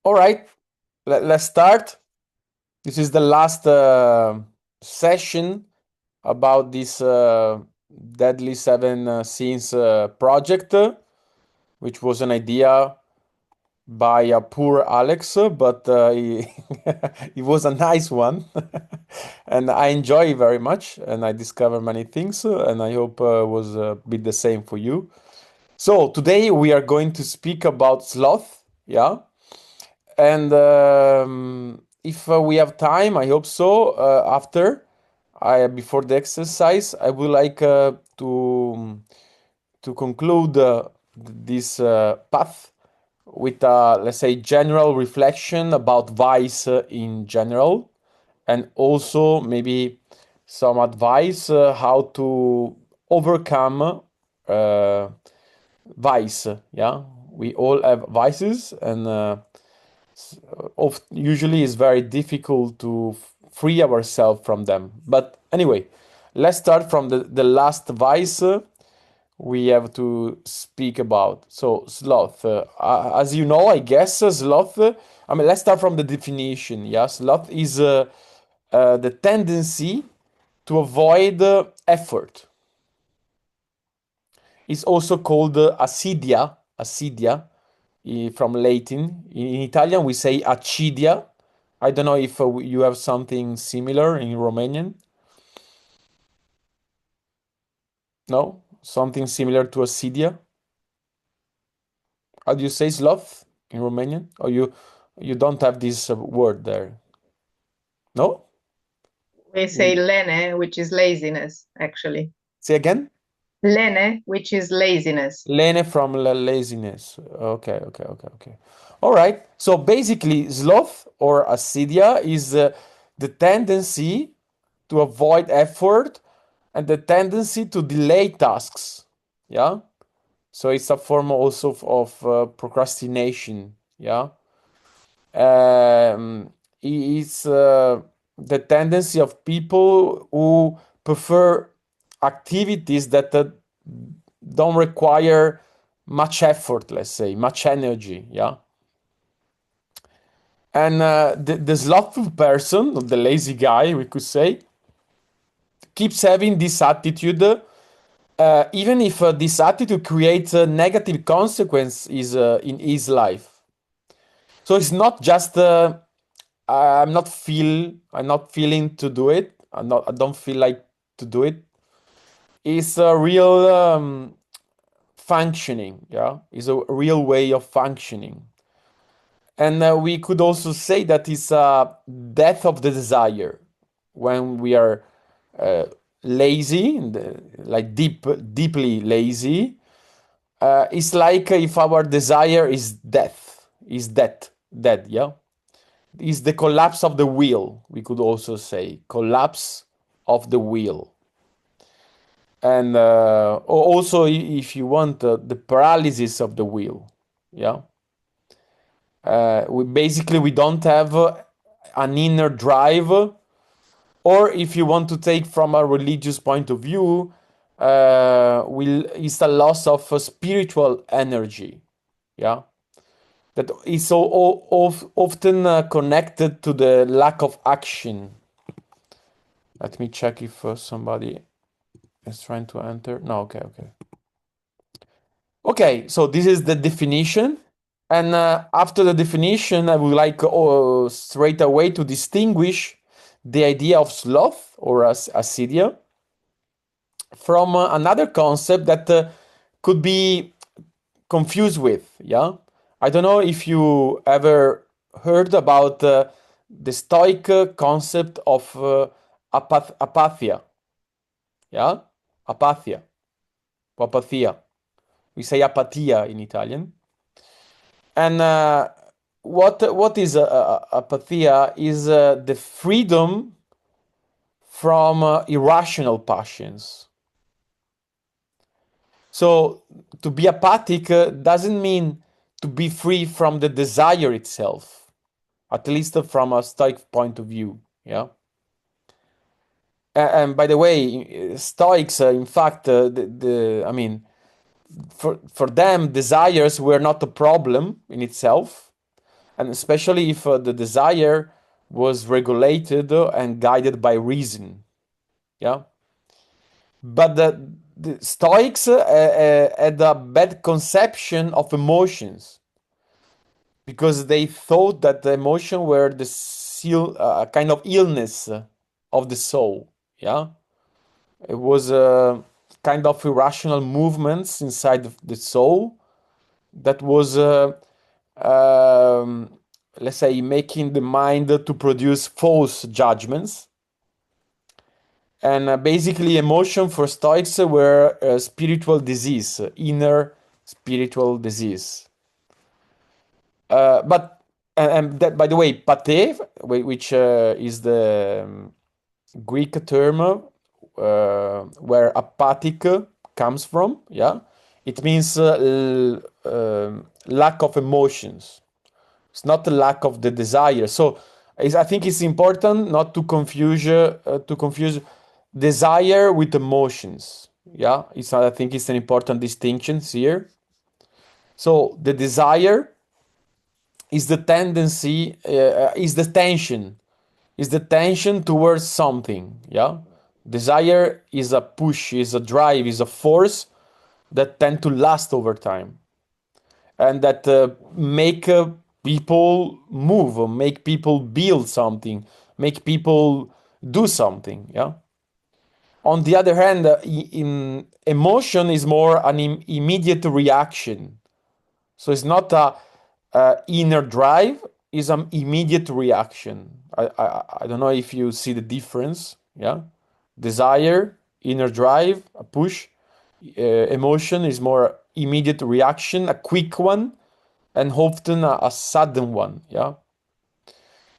All right, let's start. This is the last session about this Deadly Seven Scenes project, which was an idea by a poor Alex, but it was a nice one, and I enjoy it very much, and I discover many things, and I hope was a bit the same for you. So today we are going to speak about sloth, yeah. And if we have time, I hope so. After I before the exercise, I would like to conclude this path with let's say general reflection about vice in general, and also maybe some advice how to overcome uh, vice. Yeah, we all have vices, and usually it's very difficult to free ourselves from them. But anyway, let's start from the last vice we have to speak about. So, sloth. As you know, I guess sloth. I mean, let's start from the definition. Yeah, sloth is the tendency to avoid effort. It's also called assidia. Assidia from Latin. In Italian, we say accidia. I don't know if you have something similar in Romanian. No, something similar to assidia. How do you say sloth in Romanian? Or you don't have this word there? No? We say lene, which is laziness, actually. Say again? Lene, which is laziness. Lene from laziness. Okay, okay, okay, okay. All right. So basically, sloth or assidia is the tendency to avoid effort and the tendency to delay tasks. Yeah. So it's a form also of procrastination. Yeah. It's the tendency of people who prefer activities that don't require much effort, let's say, much energy. Yeah. And the slothful person, the lazy guy, we could say, keeps having this attitude, even if this attitude creates a negative consequences in his life. So it's not just I'm not feeling to do it. I don't feel like to do it. It's a real functioning. Yeah, it's a real way of functioning. And we could also say that it's a death of the desire when we are uh, lazy, like deeply lazy. It's like if our desire is dead. Yeah, is the collapse of the will. We could also say collapse of the will, and also if you want the paralysis of the will. Yeah, we don't have an inner drive, or if you want to take from a religious point of view, will is a loss of spiritual energy. Yeah, that is so often connected to the lack of action. Let me check if somebody is trying to enter. No, okay, okay. Okay, so this is the definition. And after the definition, I would like straight away to distinguish the idea of sloth or acedia from another concept that could be confused with. Yeah, I don't know if you ever heard about the Stoic concept of apathia. Yeah, apathia, apathia. We say apatia in Italian. And what is apathia is the freedom from irrational passions. So to be apathic doesn't mean to be free from the desire itself, at least from a Stoic point of view. Yeah. And by the way, Stoics, in fact, I mean, for them, desires were not a problem in itself. and especially if the desire was regulated and guided by reason. Yeah, but the Stoics had a bad conception of emotions because they thought that the emotion were the kind of illness of the soul. Yeah, it was kind of irrational movements inside the soul that was, um, let's say, making the mind to produce false judgments. And basically, emotion for Stoics were spiritual disease, inner spiritual disease. But and that, by the way, pate, which is the Greek term where apathic comes from. Yeah, it means lack of emotions. It's not the lack of the desire. So I think it's important not to confuse desire with emotions. Yeah, I think it's an important distinction here. So the desire is the tendency, is the tension towards something. Yeah, desire is a push, is a drive, is a force that tend to last over time, and that make people move, or make people build something, make people do something. Yeah. On the other hand, in emotion is more an immediate reaction. So it's not a inner drive; is an immediate reaction. I don't know if you see the difference. Yeah, desire, inner drive, a push. Emotion is more immediate reaction, a quick one, and often a sudden one. Yeah.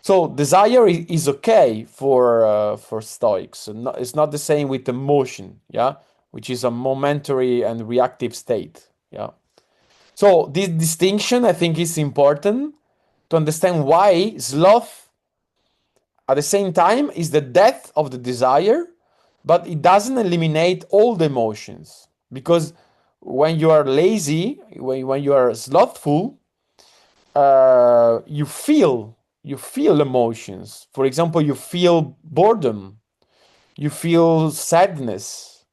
So desire is okay for Stoics. It's not the same with emotion. Yeah, which is a momentary and reactive state. Yeah. So this distinction I think is important to understand why sloth at the same time is the death of the desire, but it doesn't eliminate all the emotions, because when you are lazy, when you are slothful, you feel emotions. For example, you feel boredom, you feel sadness,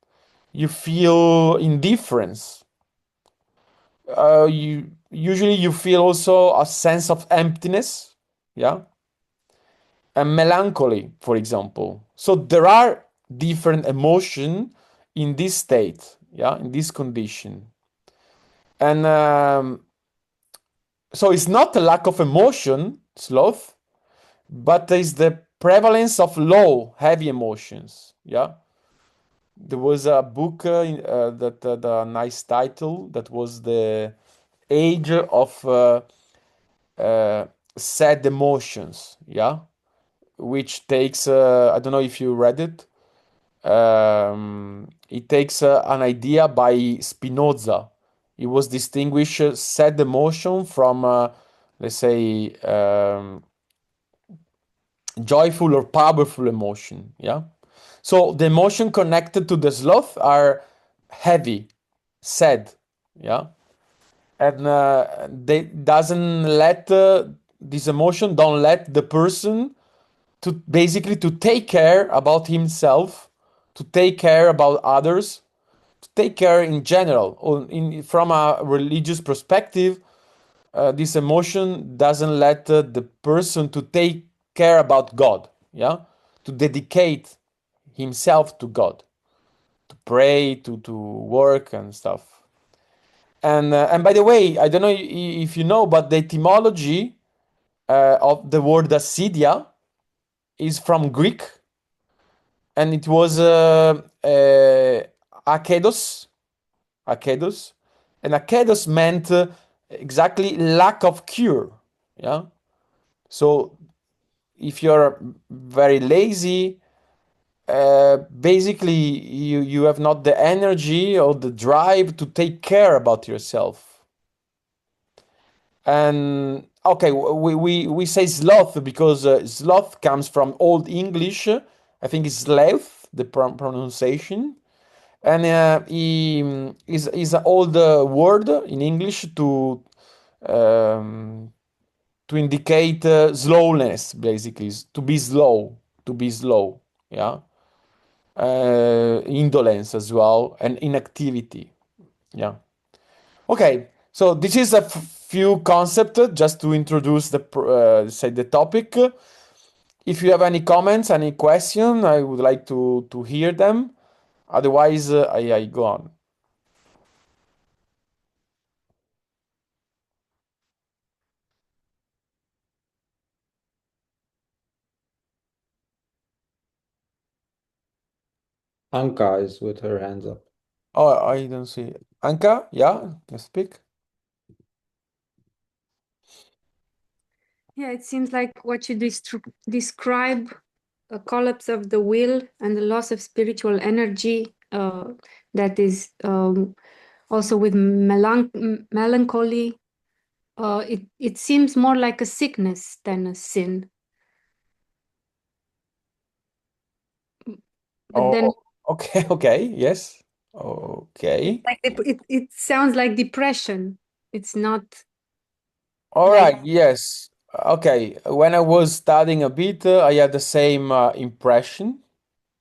you feel indifference. You usually you feel also a sense of emptiness, yeah, and melancholy, for example. So there are different emotion in this state, yeah, in this condition, and so it's not a lack of emotion, sloth, but is the prevalence of low, heavy emotions. Yeah, there was a book that had a nice title that was the Age of Sad Emotions. Yeah, which takes I don't know if you read it. It takes an idea by Spinoza. It was distinguished sad emotion from let's say joyful or powerful emotion. Yeah. So the emotion connected to the sloth are heavy, sad. Yeah. And they doesn't let this emotion don't let the person to basically to take care about himself, to take care about others, to take care in general. From a religious perspective, this emotion doesn't let the person to take care about God, yeah, to dedicate himself to God, to pray, to work and stuff. And by the way, I don't know if you know, but the etymology of the word acedia is from Greek, and it was akedos, akedos, and akedos meant exactly lack of cure. Yeah. So if you're very lazy, basically you have not the energy or the drive to take care about yourself. And okay, we say sloth because sloth comes from Old English. I think it's sloth, the pronunciation, and is an old word in English to um, to indicate slowness, basically, to be slow, yeah. Indolence as well, and inactivity, yeah. Okay, so this is a few concepts just to introduce say the topic. If you have any comments, any question, I would like to hear them. Otherwise, I go on. Anka is with her hands up. Oh, I don't see. Anka, yeah, can speak. Yeah, it seems like what you describe, a collapse of the will and the loss of spiritual energy, that is also with melancholy. It seems more like a sickness than a sin. But then, Oh, okay, okay, yes, okay. like it sounds like depression. It's not All like right, yes. Okay, when I was studying a bit, I had the same impression,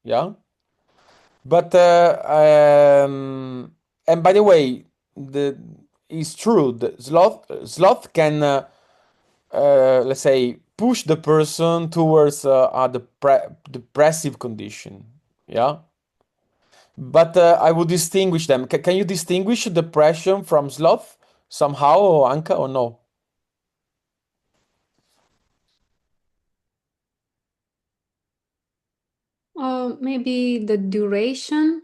yeah. But and by the way, the it's true. The sloth can let's say push the person towards a depressive condition. Yeah, but I would distinguish them. Can you distinguish depression from sloth somehow, or Anka, or no? maybe the duration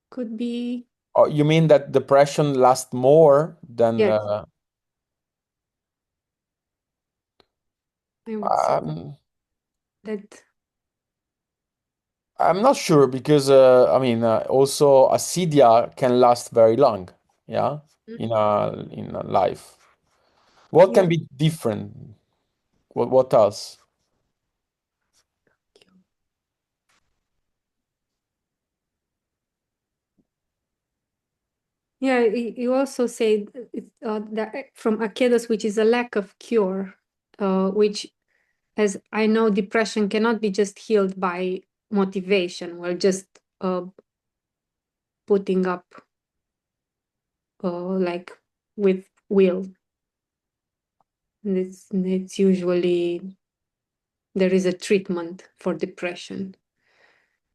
could be. Oh, you mean that depression lasts more than? Yes, I would say Um, that. I'm not sure because I mean also acedia can last very long, yeah, in a life. What can Yeah. be different? What else? Yeah, you also say that from Akedos, which is a lack of cure, which, as I know, depression cannot be just healed by motivation, well, just putting up, like with will. And it's usually there is a treatment for depression,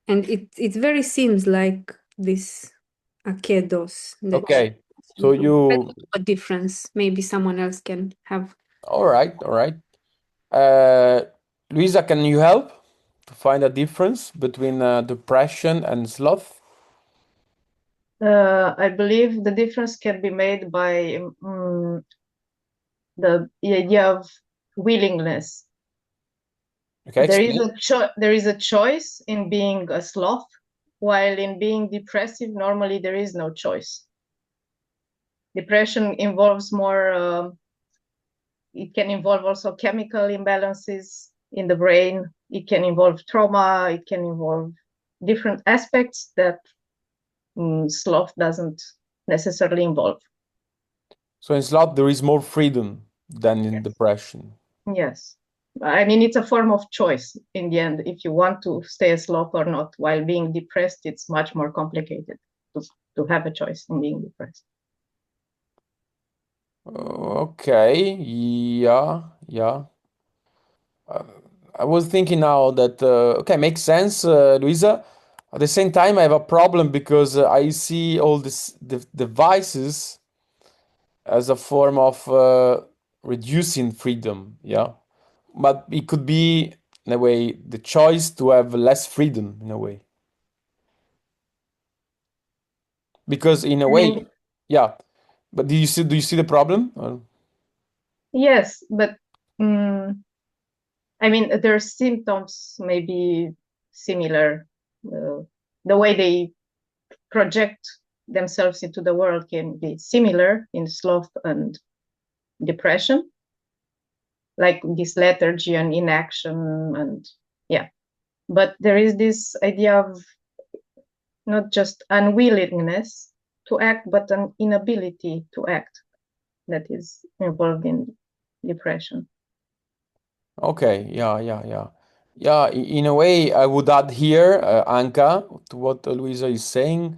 and it very seems like this Akedos that Okay, so I don't you know a difference. Maybe someone else can have. all right, all right. Uh, Luisa, can you help to find a difference between depression and sloth? I believe the difference can be made by the idea of willingness. Okay, explain. There is a choice in being a sloth, while in being depressive, normally there is no choice. Depression involves more. It can involve also chemical imbalances in the brain. It can involve trauma. It can involve different aspects that sloth doesn't necessarily involve. So in sloth there is more freedom than in Yes. depression. Yes. I mean, it's a form of choice in the end, if you want to stay a sloth or not. While being depressed, it's much more complicated to have a choice in being depressed. Okay, yeah, yeah. Uh, I was thinking now that okay, makes sense, Luisa. At the same time, I have a problem because I see all these devices as a form of reducing freedom. Yeah, but it could be in a way the choice to have less freedom in a way because in a I way, mean, yeah. But do you see the problem? yes, but I mean, their symptoms may be similar. The way they project themselves into the world can be similar in sloth and depression, like this lethargy and inaction, and yeah. But there is this idea of not just unwillingness to act, but an inability to act that is involved in. depression. Okay, yeah. In a way, I would add here, Anka, to what Luisa is saying,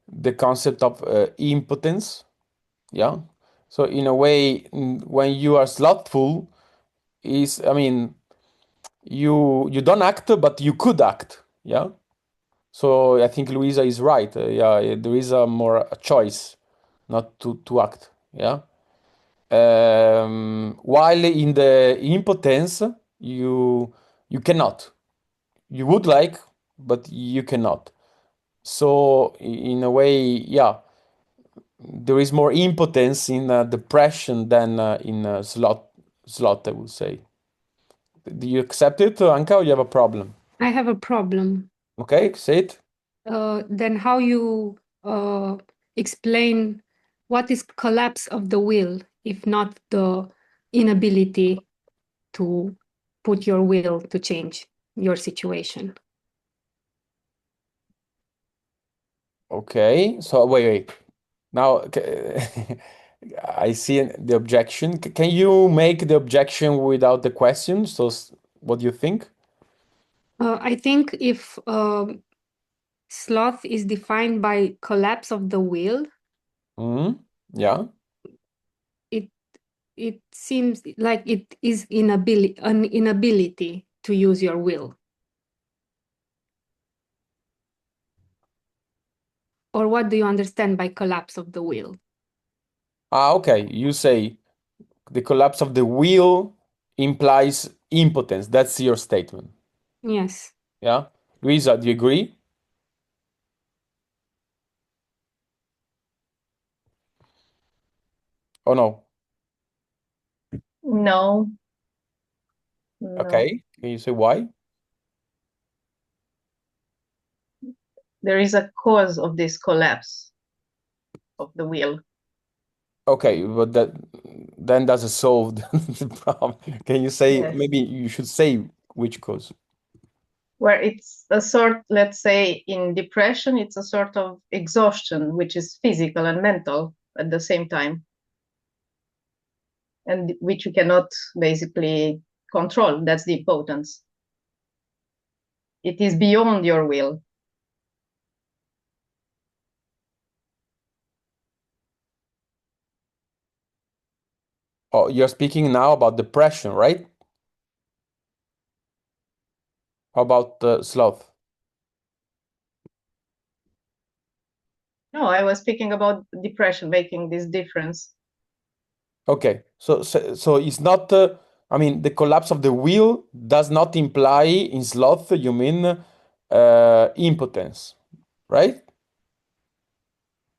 the concept of impotence. Yeah. So in a way, when you are slothful, is I mean, you don't act, but you could act. Yeah. So I think Luisa is right. Yeah, there is a more a choice not to act. Yeah. While in the impotence, you you cannot. You would like, but you cannot. So in a way, yeah, there is more impotence in depression than in slot. I would say. Do you accept it, Anka, or you have a problem? I have a problem. Okay, say it. Then how you explain what is collapse of the will, if not the inability to put your will to change your situation? Okay, so wait. Now, I see the objection. Can you make the objection without the question? So, what do you think? I think if sloth is defined by collapse of the will, Hmm. Yeah. it it seems like it is an inability to use your will. Or what do you understand by collapse of the will? Okay. You say the collapse of the will implies impotence. That's your statement. Yes. Yeah. Luisa, do you agree? Oh no. No, no. Okay. Can you say why? There is a cause of this collapse of the will. Okay, but that then doesn't solve the problem. Can you say Yes. maybe you should say which cause? Where it's a sort, let's say in depression, it's a sort of exhaustion, which is physical and mental at the same time, and which you cannot basically control. That's the impotence. It is beyond your will. Oh, you're speaking now about depression, right? How about sloth? No, I was speaking about depression, making this difference. Okay, so it's not. I mean, the collapse of the will does not imply in sloth. You mean impotence, right?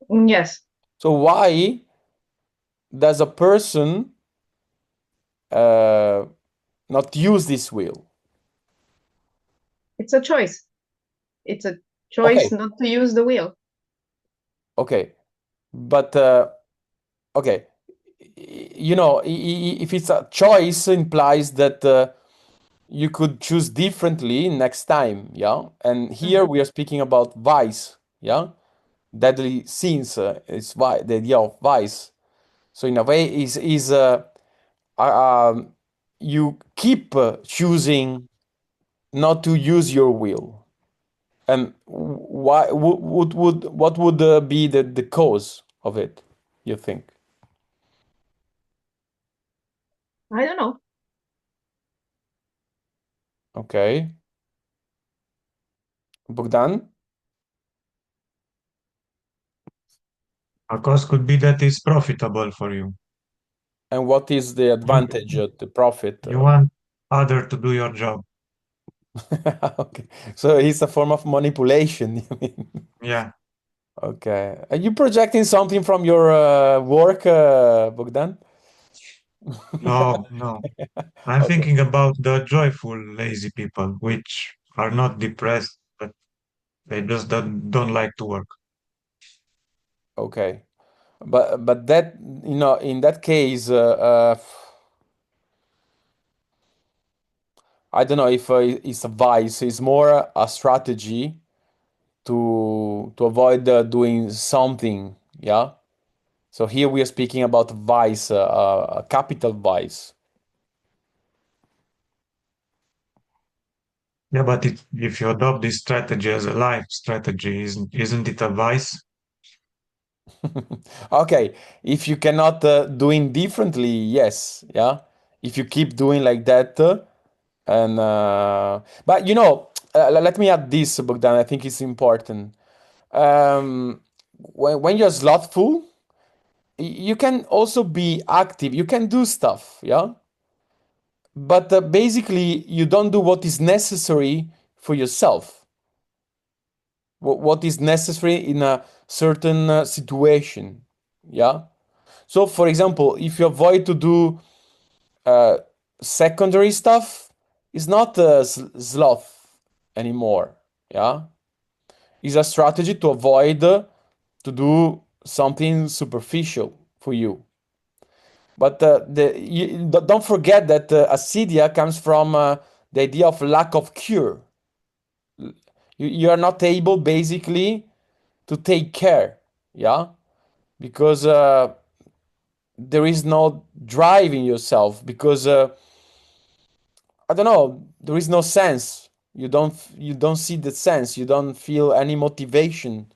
Yes, So why does a person uh, not use this will? it's a choice. It's a choice Okay, not to use the will. okay, but okay, if it's a choice, implies that you could choose differently next time, yeah. And here we are speaking about vice, yeah. Deadly sins is the idea of vice. So in a way, is um, you keep choosing not to use your will. And why would what would be the cause of it, you think? I don't know. Okay. Bogdan? A cause could be that it's profitable for you. And what is the You, advantage, the profit? you want other to do your job. Okay. So it's a form of manipulation, you mean? Yeah. Okay. Are you projecting something from your work, Bogdan? No, no. I'm Okay. thinking about the joyful, lazy people, which are not depressed, but they just don't like to work. Okay. But that, in that case, I don't know if it's a vice. It's more a strategy to avoid doing something. Yeah. So here we are speaking about vice, a capital vice. Yeah, but if you adopt this strategy as a life strategy, isn't it a vice? Okay, if you cannot doing differently, yes, yeah. If you keep doing like that, and but let me add this, Bogdan. I think it's important. When you're slothful, you can also be active. You can do stuff, yeah. But basically, you don't do what is necessary for yourself. What is necessary in a certain situation, yeah. So, for example, if you avoid to do uh, secondary stuff, it's not sloth anymore. Yeah, it's a strategy to avoid to do something superficial for you. But don't forget that acedia comes from the idea of lack of cure. You are not able basically to take care. Yeah, because there is no drive in yourself because I don't know, there is no sense. You don't see the sense. You don't feel any motivation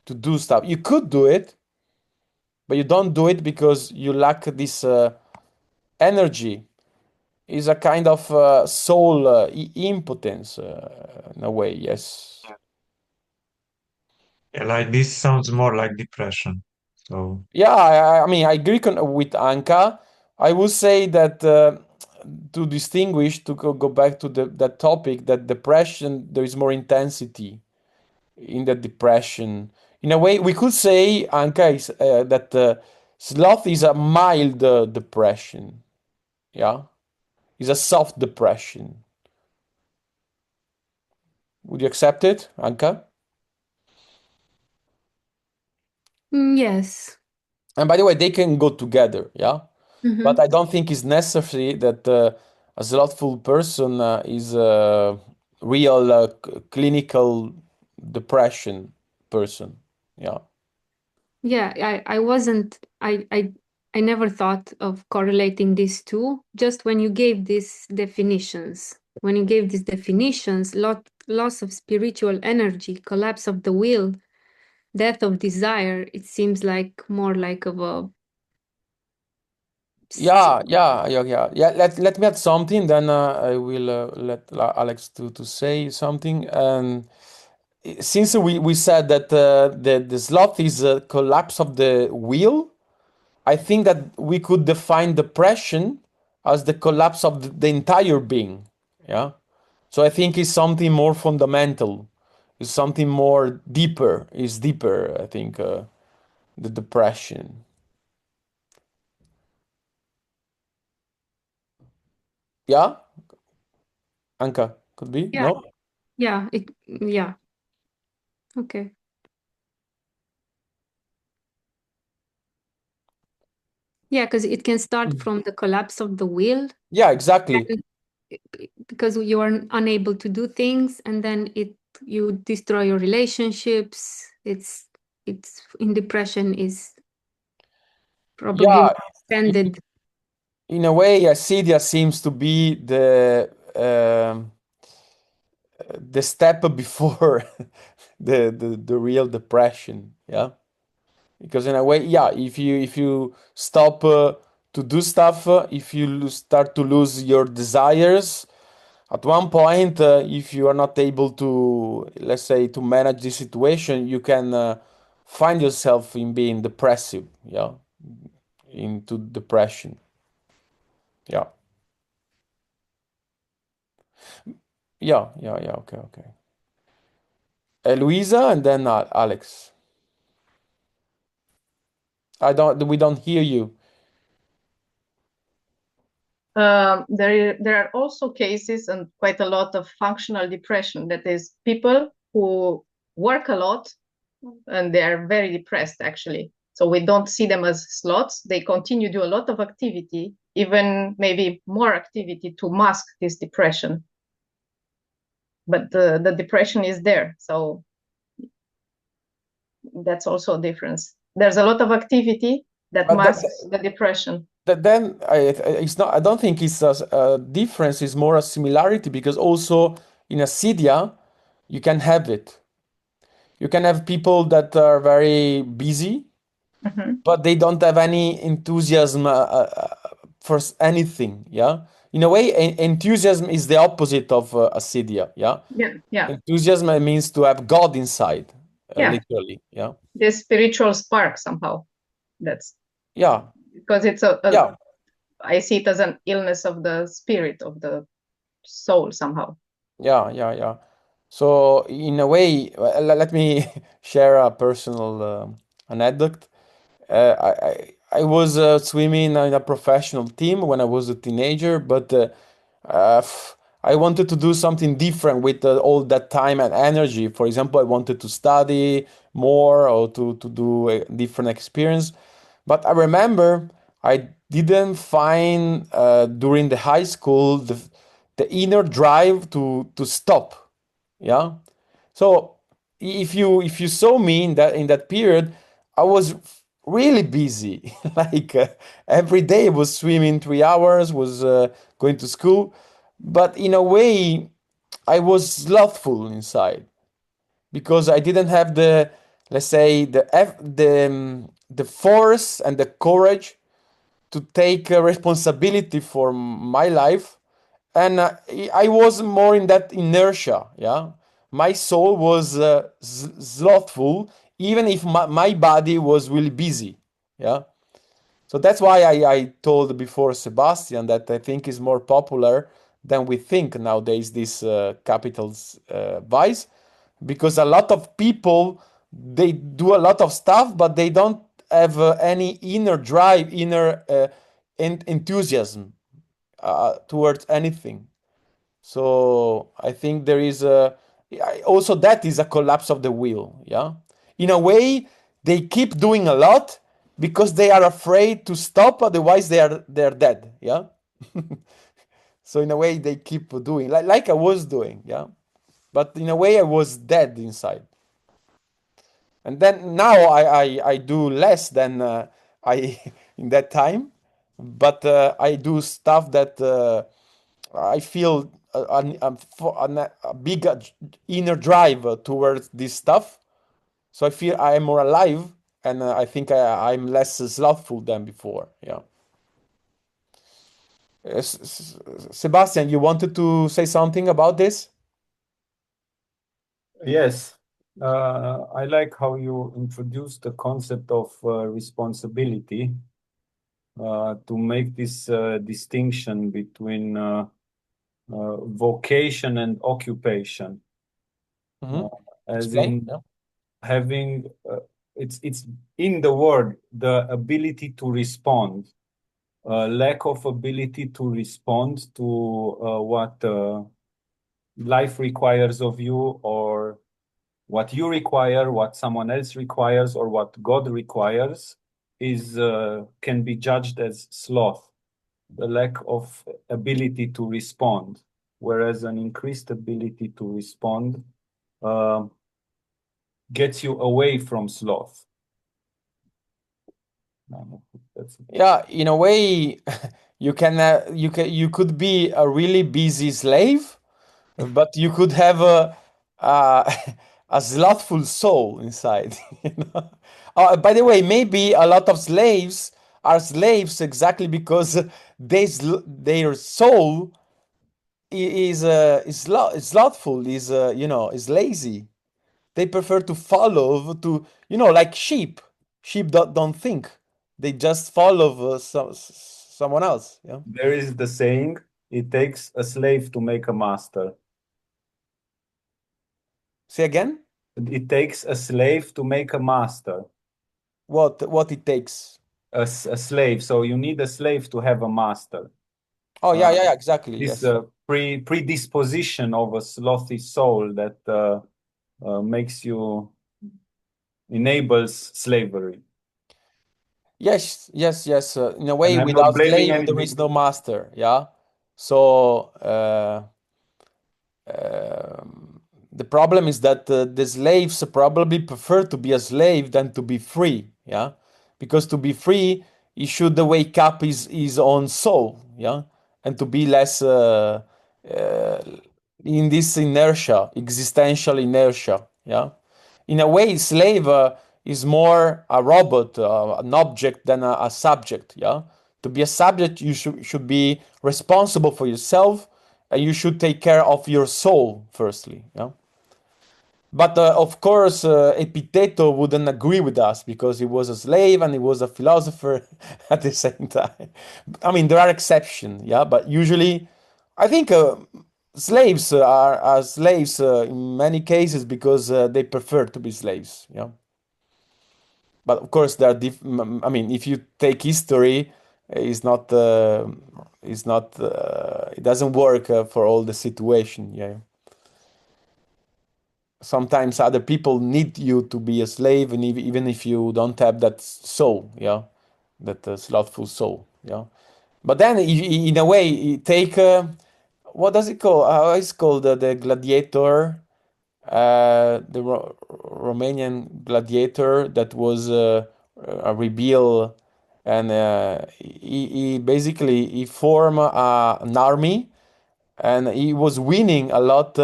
to do stuff. You could do it, but you don't do it because you lack this energy. Is a kind of soul impotence in a way. Yes. Yeah, like this sounds more like depression. So Yeah, I mean, I agree with Anka. I would say that to distinguish, to go back to that topic, that depression, there is more intensity in the depression. In a way, we could say, Anka, that sloth is a mild depression. Yeah, it's a soft depression. Would you accept it, Anka? Yes. And by the way, they can go together. Yeah, but Mm-hmm. I don't think it's necessary that a slothful person is a real clinical depression person. Yeah. Yeah, I wasn't I never thought of correlating these two. Just when you gave these definitions, loss of spiritual energy, collapse of the will, death of desire, it seems like more like of a Yeah. Let me add something. Then I will let Alex to say something. And since we said that the sloth is a collapse of the will, I think that we could define depression as the collapse of the entire being. Yeah. So I think it's something more fundamental. It's something more deeper. It's deeper. I think the depression. Yeah, Anka could be yeah, no. yeah. Okay. Yeah, because it can start from the collapse of the will, Yeah, exactly. and because you are unable to do things, and then you destroy your relationships. It's in depression is probably Yeah, more extended. in a way, acedia seems to be the step before the real depression. Yeah, because in a way, yeah, if you stop to do stuff, if you start to lose your desires, at one point, if you are not able to, let's say, to manage the situation, you can find yourself in being depressive. Yeah, into depression. Yeah. Yeah. Okay. Luisa and then Alex. We don't hear you. There are also cases and quite a lot of functional depression. That is, people who work a lot and they are very depressed actually. So we don't see them as sloths. They continue to do a lot of activity, even maybe more activity to mask this depression. But the depression is there. So that's also a difference. There's a lot of activity that But masks the depression. then it's not. I don't think it's a difference. It's more a similarity because also In acedia, you can have it. You can have people that are very busy, Mhm. but they don't have any enthusiasm for anything. Yeah. In a way, enthusiasm is the opposite of acedia. Yeah. Yeah, yeah, Enthusiasm means to have God inside, yeah. literally. Yeah. This spiritual spark somehow. That's Yeah. because it's Yeah. I see it as an illness of the spirit of the soul somehow. Yeah. Yeah. Yeah. So in a way, let me share a personal anecdote. I was swimming in a professional team when I was a teenager, but I wanted to do something different with all that time and energy. For example, I wanted to study more or to do a different experience. But I remember I didn't find during the high school the inner drive to stop. Yeah. So if you saw me in that period, I was really busy. Like every day I was swimming 3 hours, was going to school, but in a way I was slothful inside because I didn't have the, let's say, the force and the courage to take responsibility for my life, and I was more in that inertia. Yeah, my soul was slothful, even if my body was really busy. Yeah, so that's why I told before Sebastian that I think is more popular than we think nowadays, this capitals vice, because a lot of people, they do a lot of stuff, but they don't have any inner drive, inner enthusiasm towards anything. So I think there is also that is a collapse of the will. Yeah, in a way, they keep doing a lot because they are afraid to stop. Otherwise, they're dead. Yeah. So in a way, they keep doing like I was doing. Yeah, but in a way, I was dead inside. And then now I do less than I in that time, but I do stuff that I feel a big inner drive towards this stuff. So I feel I am more alive, and I think I'm less slothful than before. Yeah. Sebastian, you wanted to say something about this? Yes, I like how you introduced the concept of responsibility to make this distinction between vocation and occupation, Hmm. uh, as Explain. in Yeah. having it's in the word the ability to respond, lack of ability to respond to what life requires of you, or what you require, what someone else requires, or what God requires is can be judged as sloth, the lack of ability to respond, whereas an increased ability to respond uh, gets you away from sloth. That's it. Yeah, in a way, you could be a really busy slave, but you could have a, a slothful soul inside. You know? By the way, maybe a lot of slaves are slaves exactly because their soul is slothful, is lazy. They prefer to follow like sheep. Sheep don't think. They just follow someone else. Yeah. There is the saying, it takes a slave to make a master. Say again. It takes a slave to make a master. What it takes? A slave. So you need a slave to have a master. Oh yeah, Uh, yeah, yeah, exactly. this Yes. predisposition of a slothy soul that makes you enables slavery. Yes, yes, yes. In a And way, I'm not without blaming slave, there anybody. is no master. Yeah. So the problem is that the slaves probably prefer to be a slave than to be free. Yeah, because to be free, he should wake up his own soul. Yeah, and to be less in this inertia, existential inertia. Yeah, in a way, slave is more a robot, an object than a subject. Yeah, to be a subject, you should be responsible for yourself, and you should take care of your soul firstly. Yeah. But of course, Epicteto wouldn't agree with us because he was a slave and he was a philosopher at the same time. I mean, there are exceptions, yeah, but usually, I think slaves are slaves in many cases because they prefer to be slaves, yeah. But of course, there are I mean, if you take history, it's not, it doesn't work for all the situation, yeah. Sometimes other people need you to be a slave, and even if you don't have that soul, yeah, that slothful soul, yeah. But then, in a way, you take what does it call? It's called the gladiator, the Romanian gladiator that was a rebel, and he basically he formed an army and he was winning a lot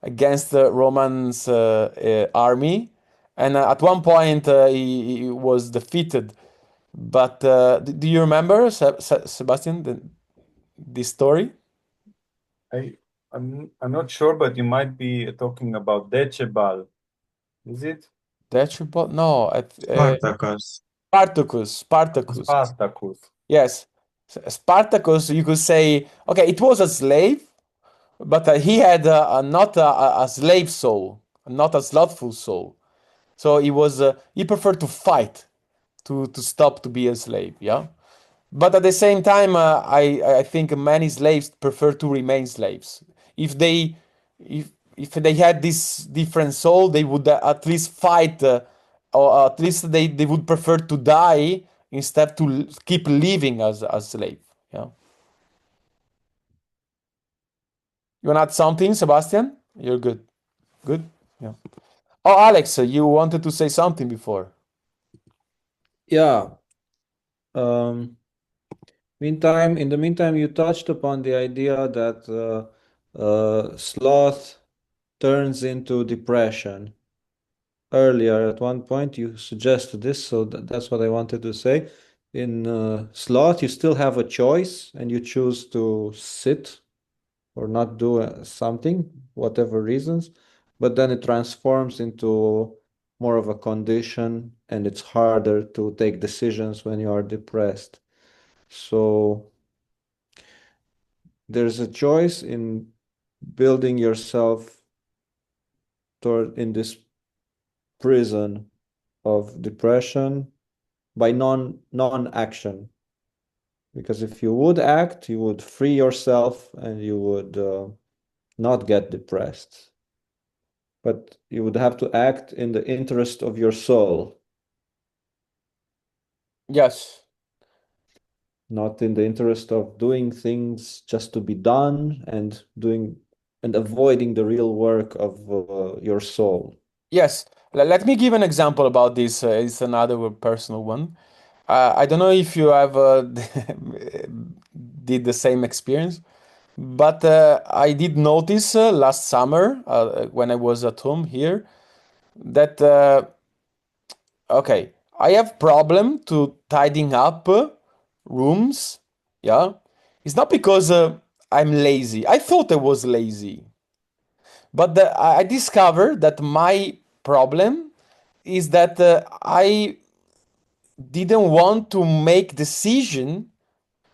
against the Romans army. And at one point, he was defeated. But do you remember, Sebastian, this story? I'm not sure, but you might be talking about Decebal. Is it? Decibel? No, Spartacus. Spartacus. Spartacus. Spartacus. Yes, Spartacus. You could say, okay, it was a slave, but he had not a slave soul, not a slothful soul. So he preferred to fight to stop to be a slave. Yeah, but at the same time, I think many slaves prefer to remain slaves. If they if they had this different soul, they would at least fight, or at least they would prefer to die instead to keep living as slave. Yeah. You want to add something, Sebastian? You're good. Good. Yeah. Oh, Alex, you wanted to say something before. Yeah. Um, in the meantime, you touched upon the idea that sloth turns into depression. Earlier, at one point, you suggested this, so that's what I wanted to say. In sloth, you still have a choice, and you choose to sit or not do something, whatever reasons, but then it transforms into more of a condition, and it's harder to take decisions when you are depressed. So there's a choice in building yourself toward in this prison of depression by non-action. Because if you would act, you would free yourself and you would not get depressed. But you would have to act in the interest of your soul, Yes. not in the interest of doing things just to be done and avoiding the real work of your soul. Yes. Let me give an example about this. It's another personal one. I don't know if you have did the same experience, but I did notice last summer when I was at home here that okay, I have problem to tidying up rooms. Yeah, it's not because I'm lazy. I thought I was lazy, but I discovered that my problem is that I didn't want to make decision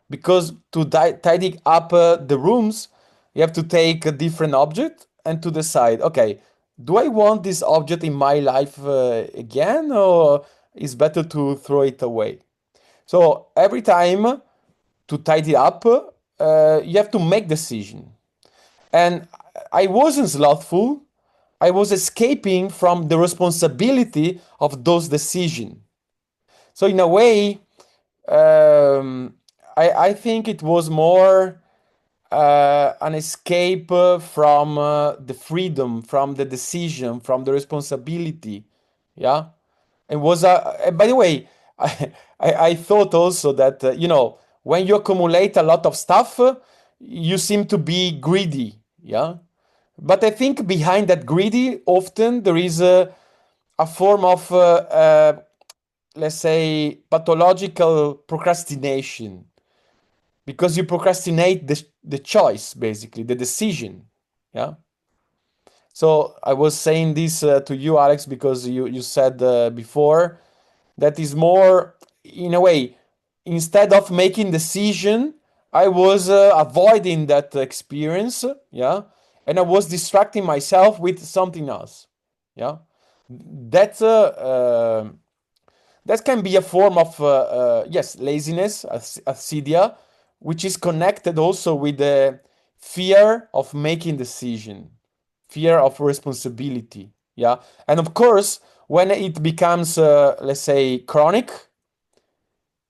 because to tidy up the rooms, you have to take a different object and to decide, okay, do I want this object in my life again, or is better to throw it away? So every time to tidy up, you have to make decision. And I wasn't slothful. I was escaping from the responsibility of those decisions. So in a way, um, I think it was more an escape from the freedom, from the decision, from the responsibility. Yeah, it was a. By the way, I thought also that when you accumulate a lot of stuff, you seem to be greedy. Yeah, But I think behind that greedy, often there is a form of, let's say, pathological procrastination, because you procrastinate the choice, basically, the decision. Yeah. So I was saying this to you, Alex, because you said before that is more, in a way, instead of making decision, I was avoiding that experience. Yeah. And I was distracting myself with something else. Yeah. That's that can be a form of yes, laziness, acedia, which is connected also with the fear of making decision, fear of responsibility. Yeah. And of course, when it becomes let's say chronic,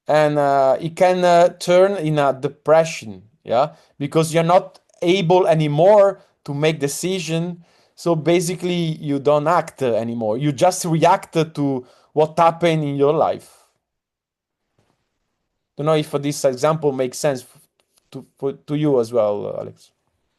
and it can turn in a depression. Yeah, because you're not able anymore to make decision. So basically you don't act anymore, you just react to what happened in your life. Don't know if this example makes sense to you as well, Alex.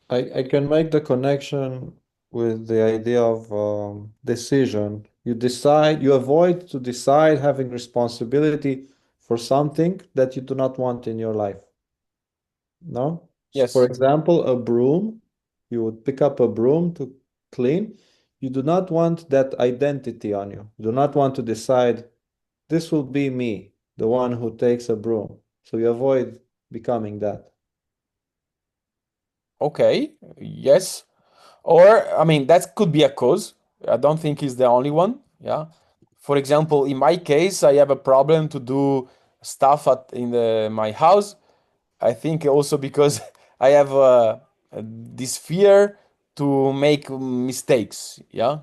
I can make the connection with the idea of decision. You decide, you avoid to decide having responsibility for something that you do not want in your life. No? So for Yes. example, a broom, you would pick up a broom to clean. You do not want that identity on you. You do not want to decide, this will be me, the one who takes a broom. So you avoid becoming that. Okay. Yes. Or I mean, that could be a cause. I don't think it's the only one. Yeah. For example, in my case, I have a problem to do stuff in my house. I think also because I have this fear to make mistakes. Yeah.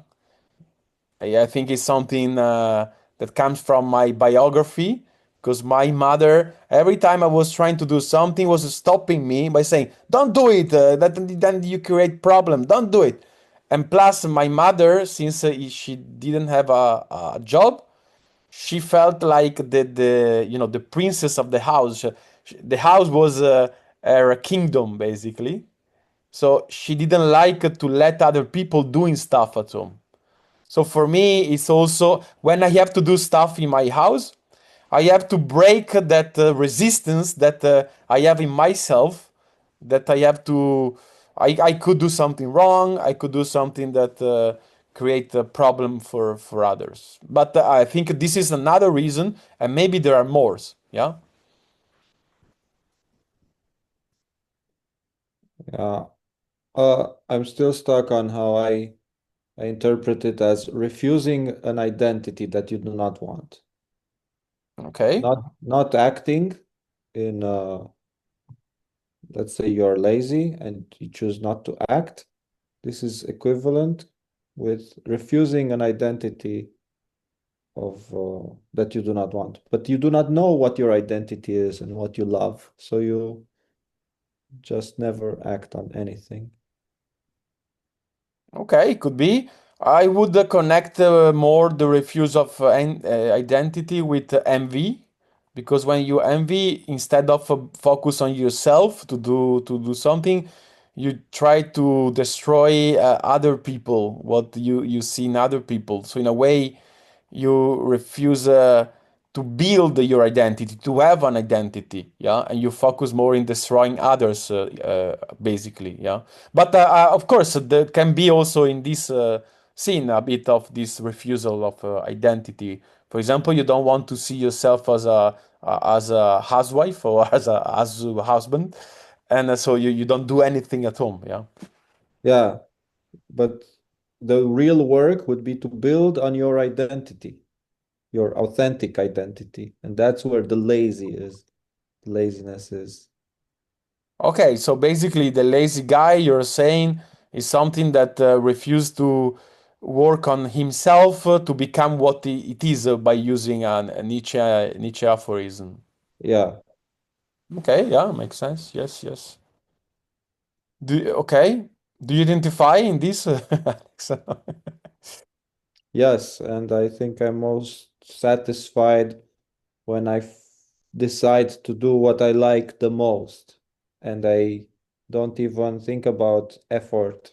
I think it's something that comes from my biography, because my mother, every time I was trying to do something, was stopping me by saying, "Don't do it. Then you create problem. Don't do it." And plus, my mother, since she didn't have a job, she felt like the princess of the house. The house was her kingdom, basically. So she didn't like to let other people doing stuff at home. So for me, it's also when I have to do stuff in my house, I have to break that resistance that I have in myself. That I have to, I could do something wrong. I could do something that create a problem for others. But I think this is another reason, and maybe there are more. Yeah. Yeah. I'm still stuck on how I interpret it as refusing an identity that you do not want. Okay. Not acting in let's say you're lazy and you choose not to act. This is equivalent with refusing an identity of that you do not want. But you do not know what your identity is and what you love, so you just never act on anything. Okay, it could be. I would connect more the refuse of identity with envy, because when you envy, instead of focus on yourself to do something, you try to destroy other people, what you see in other people. So in a way, you refuse to build your identity, to have an identity, yeah, and you focus more in destroying others, basically, yeah. But of course, there can be also in this scene a bit of this refusal of identity. For example, you don't want to see yourself as a housewife or as a husband, and so you don't do anything at home, yeah. Yeah, but the real work would be to build on your identity, your authentic identity, and that's where the laziness is. Okay, so basically, the lazy guy you're saying is something that refused to work on himself to become what it is by using a Nietzsche aphorism. Yeah. Okay, yeah, makes sense. Yes, yes. Okay, do you identify in this, Alex? Yes, and I think I'm most satisfied when decide to do what I like the most, and I don't even think about effort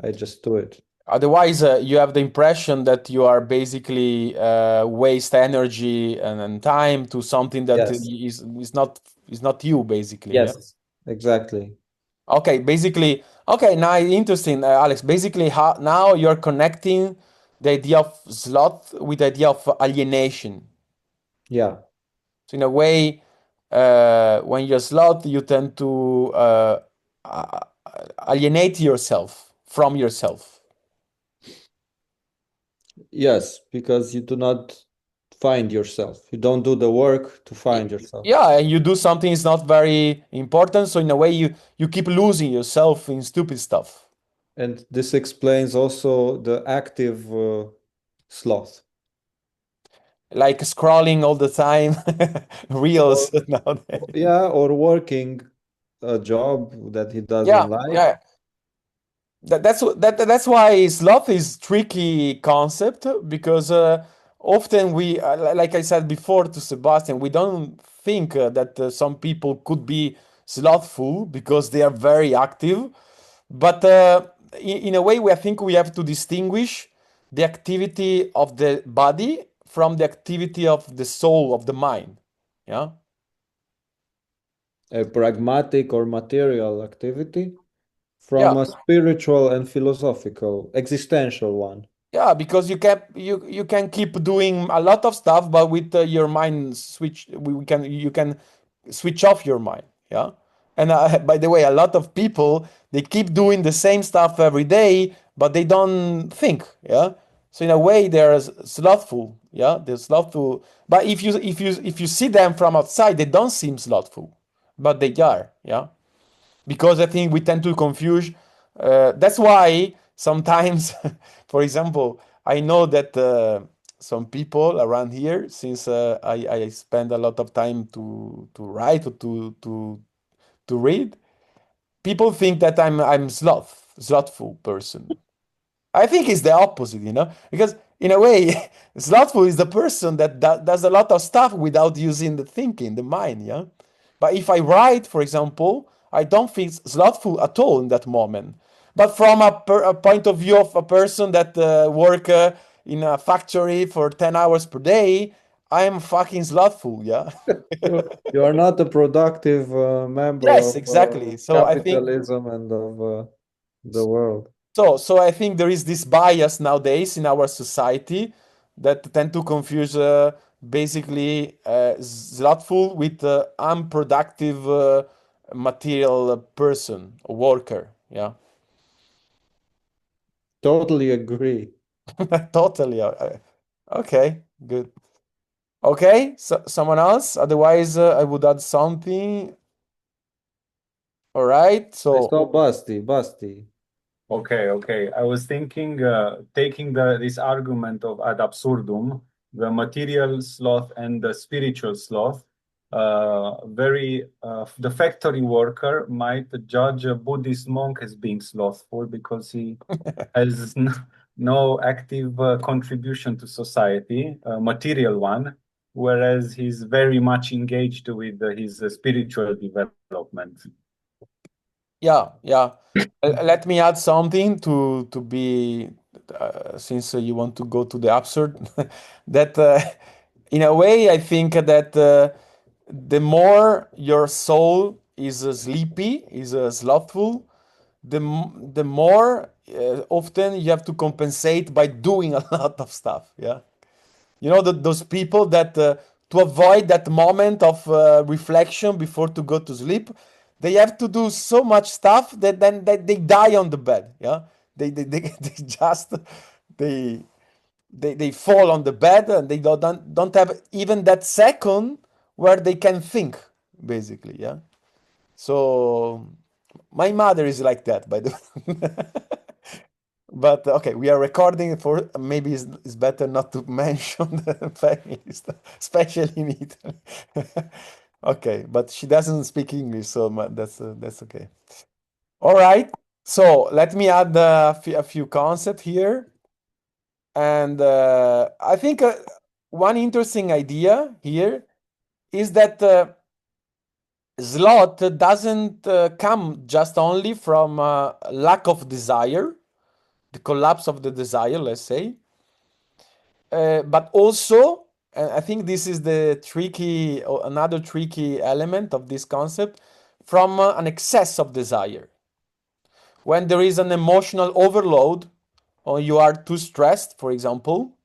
I just do it. Otherwise, you have the impression that you are basically waste energy and time to something that Yes. is not you, basically. Yeah. Yes, exactly. Okay. Basically. Okay. Now, interesting, Alex. Basically, how now you're connecting the idea of sloth with the idea of alienation. Yeah. So in a way, when you're sloth, you tend to uh, alienate yourself from yourself. Yes, because you do not find yourself. You don't do the work to find yourself. Yeah, and you do something is not very important, so in a way you keep losing yourself in stupid stuff, And this explains also the active sloth. like scrolling all the time, Or reels nowadays. yeah, or working a job that he doesn't Yeah, like. yeah. That's why sloth is tricky concept because often we, like I said before to Sebastian, we don't think that some people could be slothful because they are very active. But in a way, I think we have to distinguish the activity of the body from the activity of the soul, of the mind. Yeah. A pragmatic or material activity Yeah. from a spiritual and philosophical, existential one. Yeah, because you can keep doing a lot of stuff, but with your mind switch, we can you can switch off your mind. Yeah, and by the way, a lot of people they keep doing the same stuff every day, but they don't think. Yeah, so in a way they're slothful. Yeah, they're slothful. But if you see them from outside, they don't seem slothful, but they are. Yeah, because I think we tend to confuse. That's why sometimes, for example, I know that some people around here, since I spend a lot of time to write or to read, people think that I'm slothful person. I think it's the opposite, because in a way, slothful is the person that does a lot of stuff without using the thinking, the mind, yeah. But if I write, for example, I don't feel slothful at all in that moment. But from a point of view of a person that work in a factory for 10 hours per day, I am fucking slothful, yeah. You are not a productive member Yes, of exactly. So I think capitalism and of the world. so I think there is this bias nowadays in our society that tend to confuse basically slothful with unproductive material person, a worker. Yeah, Totally agree. totally. Okay, good. Okay, so someone else. Otherwise, I would add something. All right. I So saw Basti. Okay. I was thinking, taking this argument of ad absurdum, the material sloth and the spiritual sloth. The factory worker might judge a Buddhist monk as being slothful because he has no active contribution to society, a material one, whereas he's very much engaged with his spiritual development. yeah. Let me add something to be since you want to go to the absurd that in a way I think that the more your soul is sleepy, is slothful, the more often you have to compensate by doing a lot of stuff. Yeah, those people that to avoid that moment of reflection before to go to sleep, they have to do so much stuff that then they die on the bed. Yeah, they just they they fall on the bed and they don't have even that second where they can think, basically. Yeah, so my mother is like that, by the way. But okay, we are recording for maybe it's better not to mention the feminist, especially in Italy. Okay, but she doesn't speak English, so that's okay. All right, so let me add a few concepts here, and I think one interesting idea here is that sloth doesn't come just only from lack of desire, the collapse of the desire, let's say. But also, and I think this is the tricky, or another tricky element of this concept, from an excess of desire. When there is an emotional overload, or you are too stressed, for example.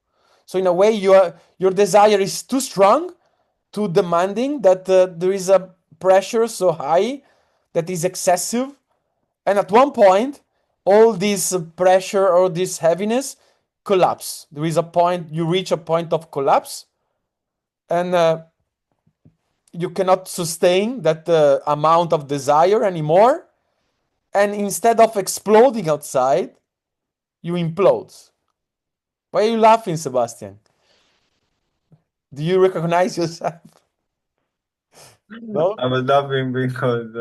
So in a way, your desire is too strong, too demanding, that there is a pressure so high that is excessive. And at one point, all this pressure or this heaviness collapse. There is a point, you reach a point of collapse, and you cannot sustain that amount of desire anymore. And instead of exploding outside, you implode. Why are you laughing, Sebastian? Do you recognize yourself? No? I was laughing because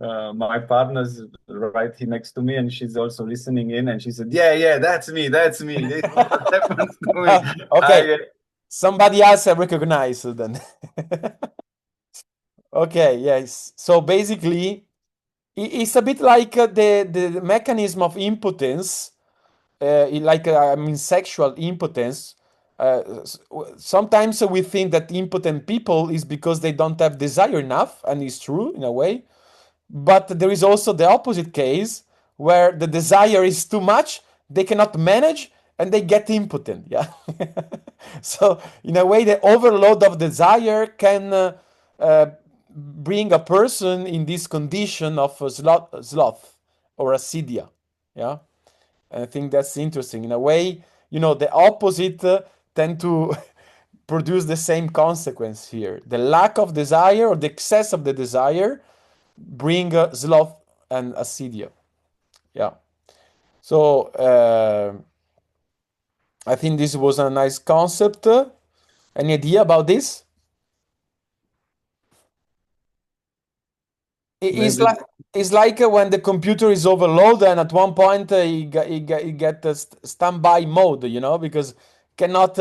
my partner's right here next to me, and she's also listening in, and she said, "Yeah, that's me. This is what happens to me." Okay, somebody else I recognize then. Okay, yes. So basically, it's a bit like the mechanism of impotence, I mean, sexual impotence. Sometimes we think that impotent people is because they don't have desire enough, and it's true in a way. But there is also the opposite case where the desire is too much, they cannot manage, and they get impotent. Yeah. So in a way, the overload of desire can bring a person in this condition of a sloth or acedia. Yeah. And I think that's interesting. In a way, the opposite tend to produce the same consequence here. The lack of desire or the excess of the desire bring sloth and acedia. Yeah. So I think this was a nice concept. Any idea about this? It's like when the computer is overloaded and at one point it get a standby mode, because cannot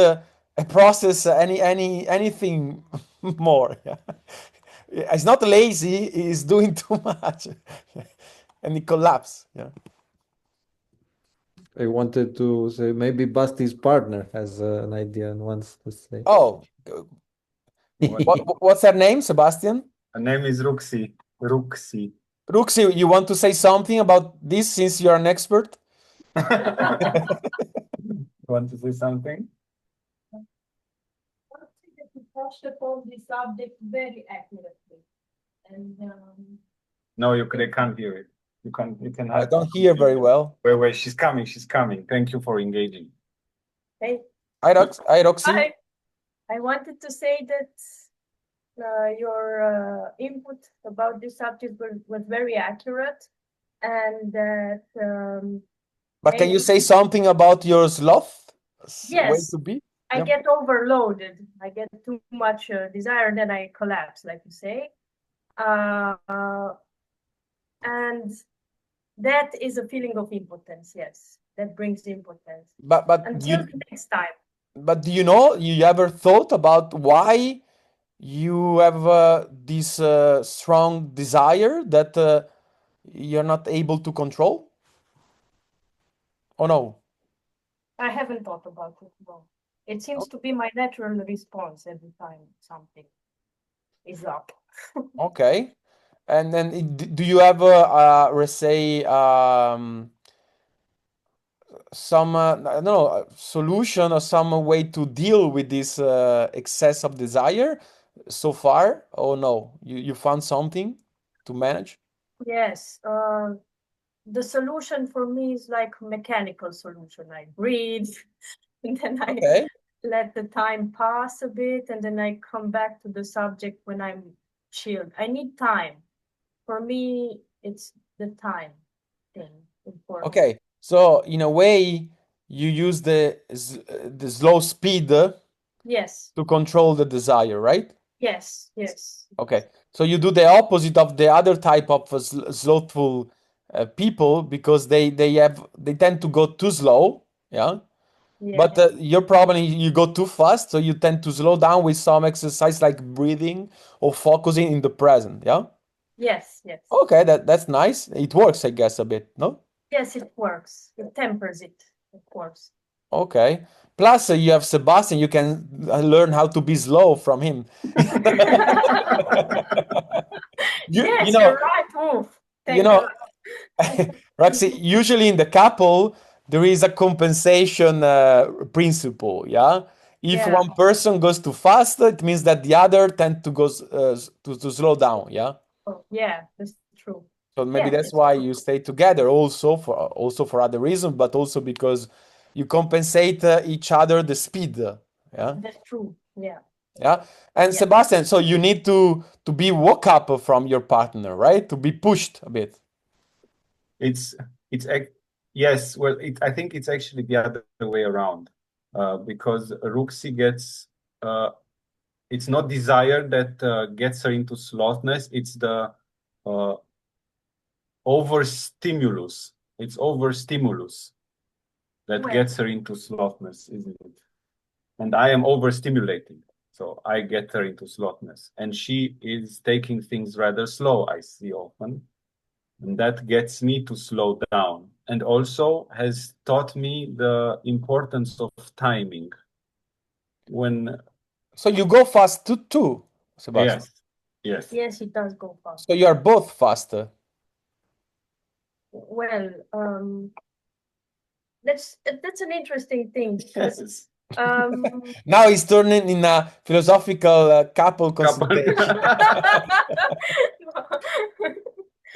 process anything more. Yeah. It's not lazy, it's doing too much. And it collapse. Yeah. I wanted to say maybe Basti's partner has an idea and wants to say. Oh, what's her name, Sebastian? Her name is Ruxi. Ruxi, you want to say something about this since you're an expert? Want to say something? You touched upon the subject very accurately, and No, they can't hear it. You can. I don't hear very well. Wait, she's coming. Thank you for engaging. hey, Hi, Roxy. hi. I wanted to say that your input about this subject was very accurate, and that But can you say something about your sloth? Way yes, to be? I get overloaded. I get too much desire, then I collapse, like you say. And that is a feeling of impotence, yes. That brings impotence. But until next time. But do you ever thought about why you have this strong desire that you're not able to control? Oh no. I haven't thought about it. No. It seems to be my natural response every time something is up. Okay. And then do you have let's say some I don't know, solution or some way to deal with this excess of desire so far? Oh no, you found something to manage? Yes. The solution for me is like mechanical solution. I breathe, and then I let the time pass a bit, and then I come back to the subject when I'm chilled. I need time. For me, it's the time thing. Important. Okay, so in a way, you use the slow speed yes, to control the desire, right? Yes. Okay, so you do the opposite of the other type of slothful people because they tend to go too slow, yeah. But your problem is you go too fast, so you tend to slow down with some exercise like breathing or focusing in the present, yeah. Yes. Okay, that's nice. It works, I guess, a bit, no? Yes, it works. It tempers it, of course. Okay. Plus, you have Sebastian. You can learn how to be slow from him. Yes, know, you're right, Wolf. you Thank know, God. Roxy, usually in the couple, there is a compensation principle, yeah? If Yeah. one person goes too fast, it means that the other tend to to slow down, yeah? Oh, yeah, that's true. So maybe Yeah, that's why you stay together also for other reasons, but also because you compensate each other the speed, yeah? that's true. Yeah. Yeah. And Yeah. Sebastian, so you need to be woke up from your partner, right? To be pushed a bit. It's yes. Well, I think it's actually the other way around, because Ruxi gets. It's not desire that gets her into slothness. It's the overstimulus. It's overstimulus that Well, gets her into slothness, isn't it? And I am overstimulating, so I get her into slothness. And she is taking things rather slow, I see often. And that gets me to slow down. And also has taught me the importance of timing. When So you go fast too, Sebastian. yes. yes, it does go fast. So you are both faster. Well, that's an interesting thing because Yes. Now he's turning in a philosophical couple consultation.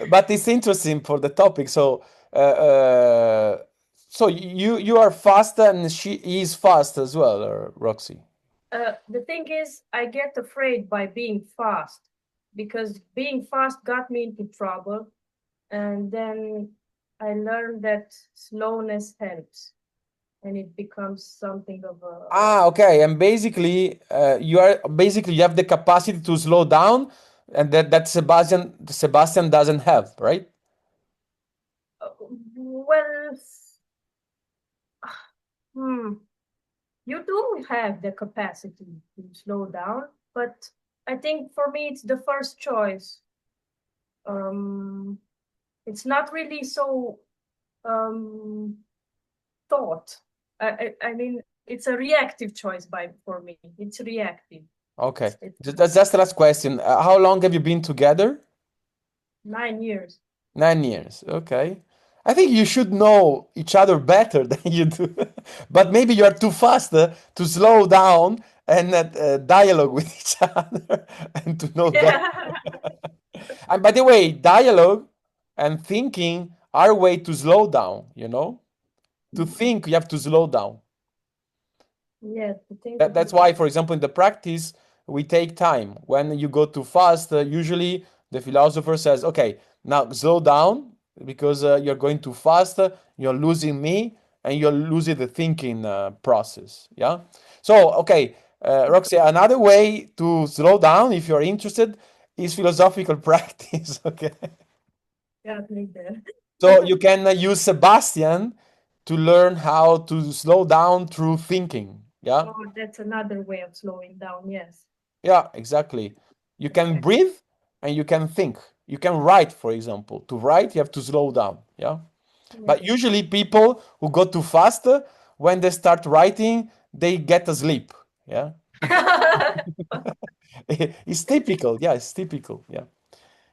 But it's interesting for the topic. So, so you are fast and she is fast as well, Roxy. The thing is, I get afraid by being fast because being fast got me into trouble, and then I learned that slowness helps, and it becomes something of a Okay. And basically, you have the capacity to slow down, and that Sebastian doesn't have, right? well, you do have the capacity to slow down, but I think for me it's the first choice. It's not really so thought. I mean, it's a reactive choice for me. It's reactive. Okay. That's the last question. How long have you been together? 9 years. 9 years. Okay. I think you should know each other better than you do. But maybe you are too fast to slow down and dialogue with each other and to know that. And by the way, dialogue and thinking are a way to slow down, you know? To think, you have to slow down. Yeah, to think That's why, for example, in the practice, we take time. When you go too fast, usually the philosopher says, okay, now slow down because you're going too fast, you're losing me, and you're losing the thinking process. Yeah. So, okay, Roxy, another way to slow down, if you're interested, is philosophical practice. Okay. Yeah, like that. So you can use Sebastian to learn how to slow down through thinking. Yeah. Oh, that's another way of slowing down. Yes. Yeah, exactly. You can breathe and you can think. You can write, for example. To write, you have to slow down. Yeah. But usually, people who go too fast, when they start writing, they get asleep. Yeah. It's typical. Yeah, it's typical. Yeah.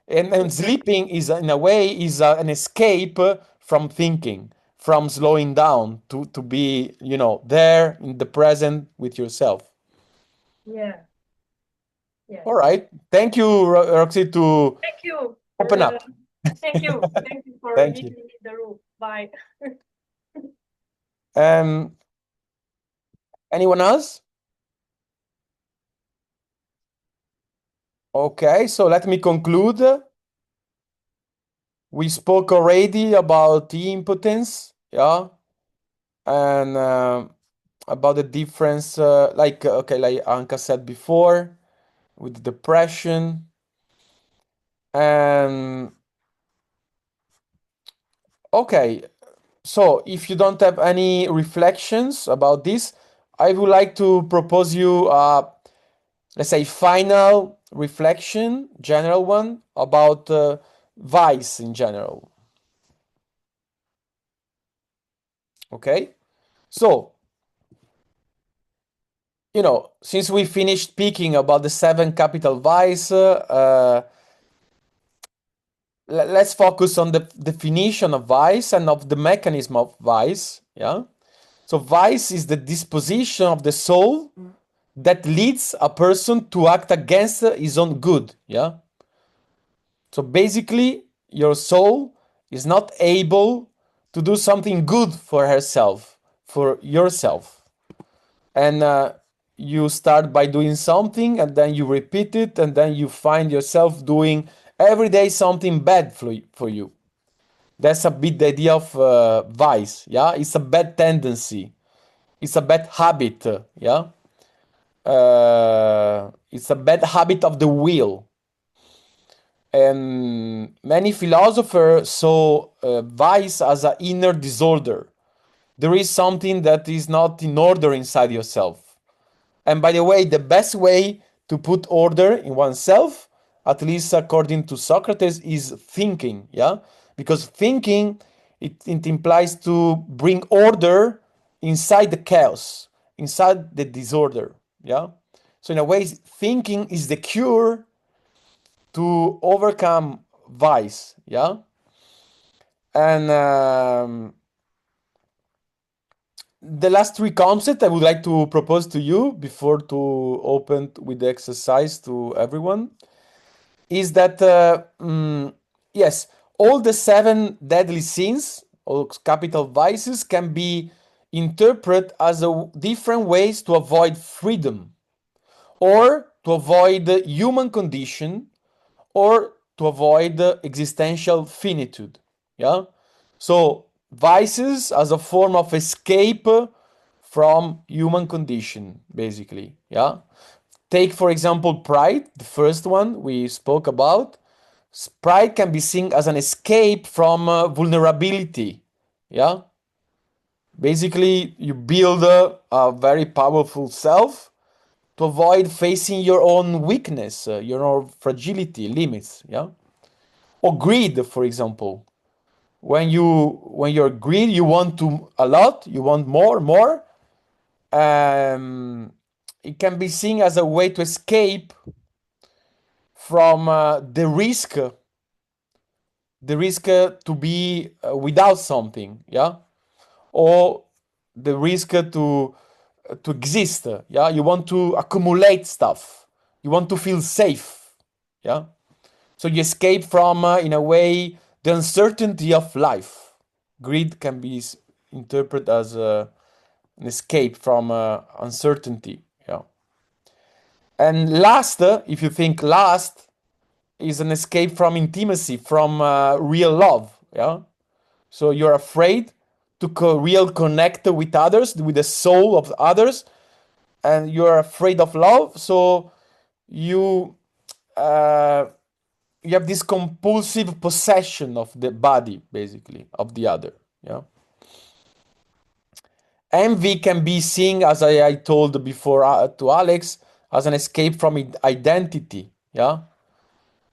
And sleeping is, in a way, is an escape from thinking, from slowing down to be, there in the present with yourself. Yeah. Yeah. All right. Thank you, Roxy, to Thank you. open up. Thank you. Thank you for Thank giving you. me the room. Bye. Um, anyone else? Okay, so let me conclude. We spoke already about the impotence, yeah, and about the difference, like Anka said before, with depression, and okay. So, if you don't have any reflections about this, I would like to propose you, let's say, final reflection, general one, about vice in general. Okay, so you know, since we finished speaking about the 7 capital vice, let's focus on the definition of vice and of the mechanism of vice. Yeah. So vice is the disposition of the soul that leads a person to act against his own good. Yeah. So basically, your soul is not able to do something good for herself, for yourself. And you start by doing something, and then you repeat it, and then you find yourself doing every day something bad for you. That's a bit the idea of vice. Yeah, it's a bad tendency. It's a bad habit. Yeah, it's a bad habit of the will. And many philosophers saw vice as an inner disorder. There is something that is not in order inside yourself. And by the way, the best way to put order in oneself, at least according to Socrates, is thinking. Yeah, because thinking it implies to bring order inside the chaos, inside the disorder. Yeah, so in a way, thinking is the cure to overcome vice. Yeah, and the last 3 concepts I would like to propose to you before to open with the exercise to everyone is that yes, all the 7 deadly sins or capital vices can be interpreted as different ways to avoid freedom or to avoid the human condition or to avoid the existential finitude. Yeah, so vices as a form of escape from human condition, basically. Yeah, take for example pride, the first one we spoke about. Pride can be seen as an escape from vulnerability. Yeah, basically you build a very powerful self to avoid facing your own weakness, your own fragility, limits. Yeah, or greed, for example. When you're greed, you want to a lot, you want more. It can be seen as a way to escape from the risk to be without something. Yeah, or the risk to exist. Yeah, you want to accumulate stuff, you want to feel safe. Yeah, so you escape from in a way the uncertainty of life. Greed can be interpreted as an escape from uncertainty. Yeah, and last, if you think last, is an escape from intimacy, from real love. Yeah, so you're afraid to real connect with others, with the soul of others, and you're afraid of love. So you uh, you have this compulsive possession of the body, basically, of the other. Yeah. Envy can be seen, as I told before to Alex, as an escape from identity. Yeah.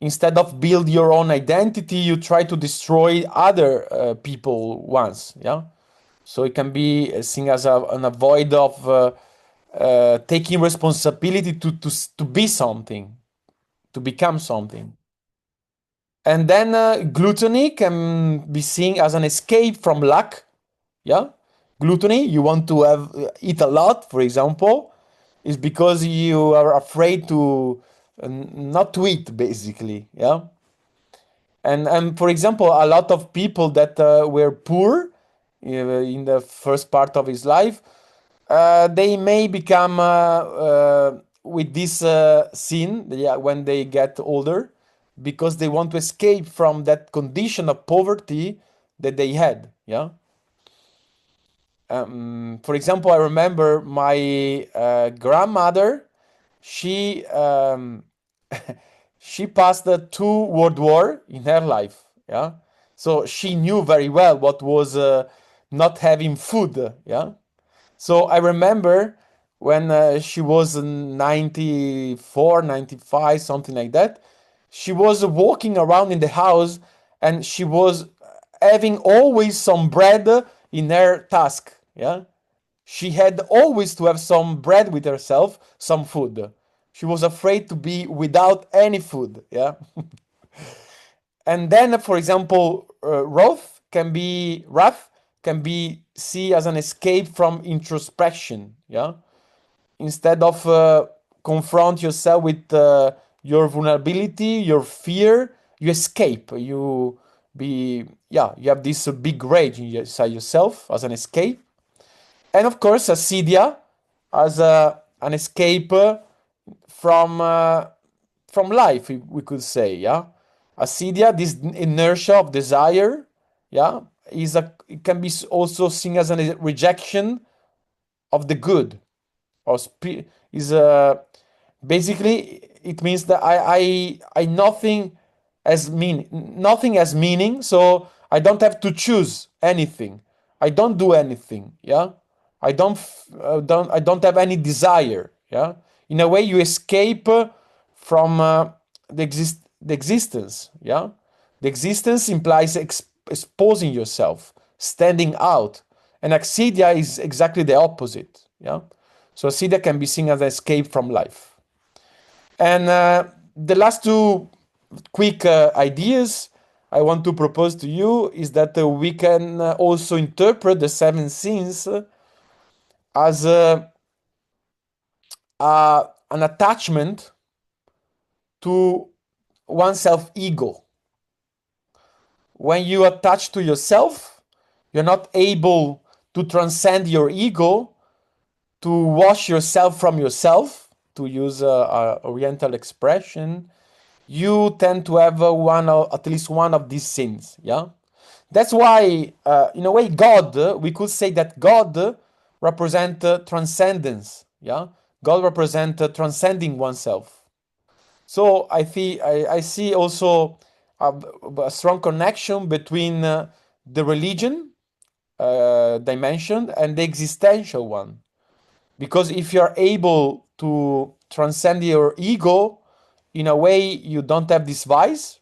Instead of build your own identity, you try to destroy other people once. Yeah. So it can be seen as an avoid of taking responsibility to be something, to become something. And then gluttony can be seen as an escape from lack. Yeah, gluttony, you want to have eat a lot, for example, is because you are afraid to not to eat, basically. Yeah, and for example, a lot of people that were poor in the first part of his life, they may become with this sin, yeah, when they get older, because they want to escape from that condition of poverty that they had. Yeah. For example, I remember my grandmother. She she passed the 2 world war in her life. Yeah, so she knew very well what was not having food. Yeah, so I remember when she was 94, 95, something like that, she was walking around in the house and she was having always some bread in her task. Yeah, she had always to have some bread with herself, some food. She was afraid to be without any food. Yeah. And then, for example, wrath can be seen as an escape from introspection. Yeah, instead of confront yourself with your vulnerability, your fear, you escape. You have this big rage inside yourself as an escape. And of course, acedia as an escape from life, we could say. Yeah, acedia, this inertia of desire, yeah, it can be also seen as a rejection of the good, or is basically it means that I nothing has meaning, so I don't have to choose anything. I don't do anything. Yeah, I don't have any desire. Yeah, in a way you escape from the existence. Yeah, the existence implies exposing yourself, standing out, and acedia is exactly the opposite. Yeah, so acedia can be seen as an escape from life. And the last two quick ideas I want to propose to you is that we can also interpret the seven sins as an attachment to oneself ego. When you attach to yourself, you're not able to transcend your ego, to wash yourself from yourself, to use a Oriental expression. You tend to have at least one of these sins. Yeah, that's why, in a way, God. We could say that God represent transcendence. Yeah, God represent transcending oneself. So I see also a strong connection between the religion dimension and the existential one. Because if you're able to transcend your ego, in a way you don't have this vice,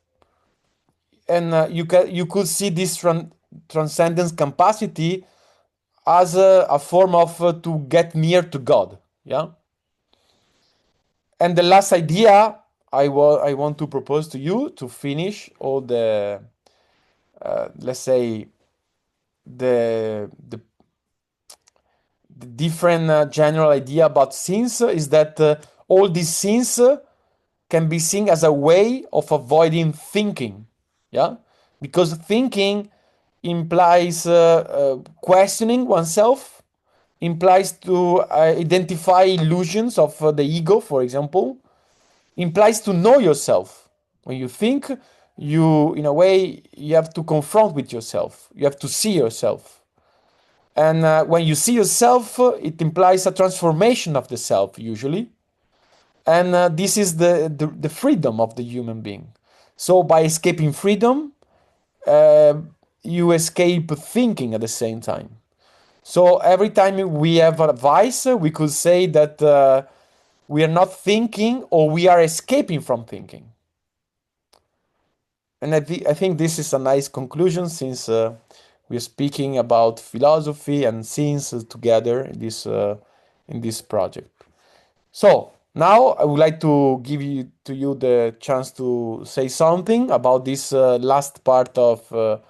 and you could see this transcendence capacity as a form of to get near to God. Yeah. And the last idea I want to propose to you to finish all the let's say the different general idea about sins is that all these sins can be seen as a way of avoiding thinking. Yeah, because thinking implies questioning oneself, implies to identify illusions of the ego, for example, implies to know yourself. When you think, you in a way you have to confront with yourself, you have to see yourself. And when you see yourself, it implies a transformation of the self usually. And this is the freedom of the human being. So by escaping freedom, uh, you escape thinking at the same time. So every time we have a vice, we could say that we are not thinking, or we are escaping from thinking. And I think this is a nice conclusion, since we are speaking about philosophy and science together in this project. So now I would like to give you the chance to say something about this last part of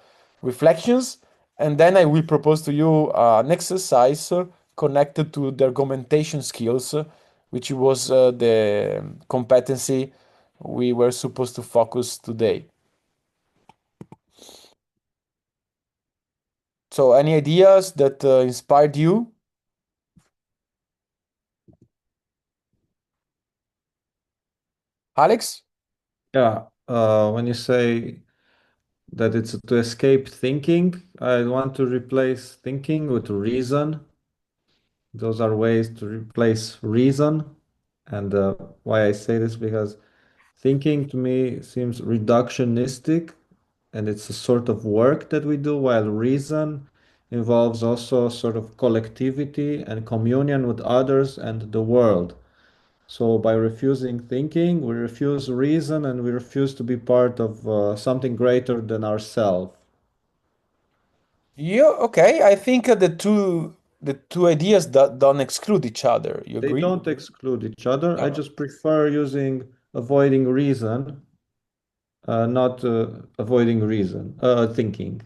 reflections, and then I will propose to you an exercise connected to the argumentation skills, which was the competency we were supposed to focus today. So, any ideas that inspired you? Alex? Yeah, when you say that it's to escape thinking, I want to replace thinking with reason. Those are ways to replace reason. And why I say this, because thinking to me seems reductionistic and it's a sort of work that we do, while reason involves also a sort of collectivity and communion with others and the world. So by refusing thinking, we refuse reason and we refuse to be part of something greater than ourselves. Yeah, okay. I think the two ideas that don't exclude each other. You They agree? don't exclude each other. I Yeah. just prefer using avoiding reason, not avoiding reason, thinking.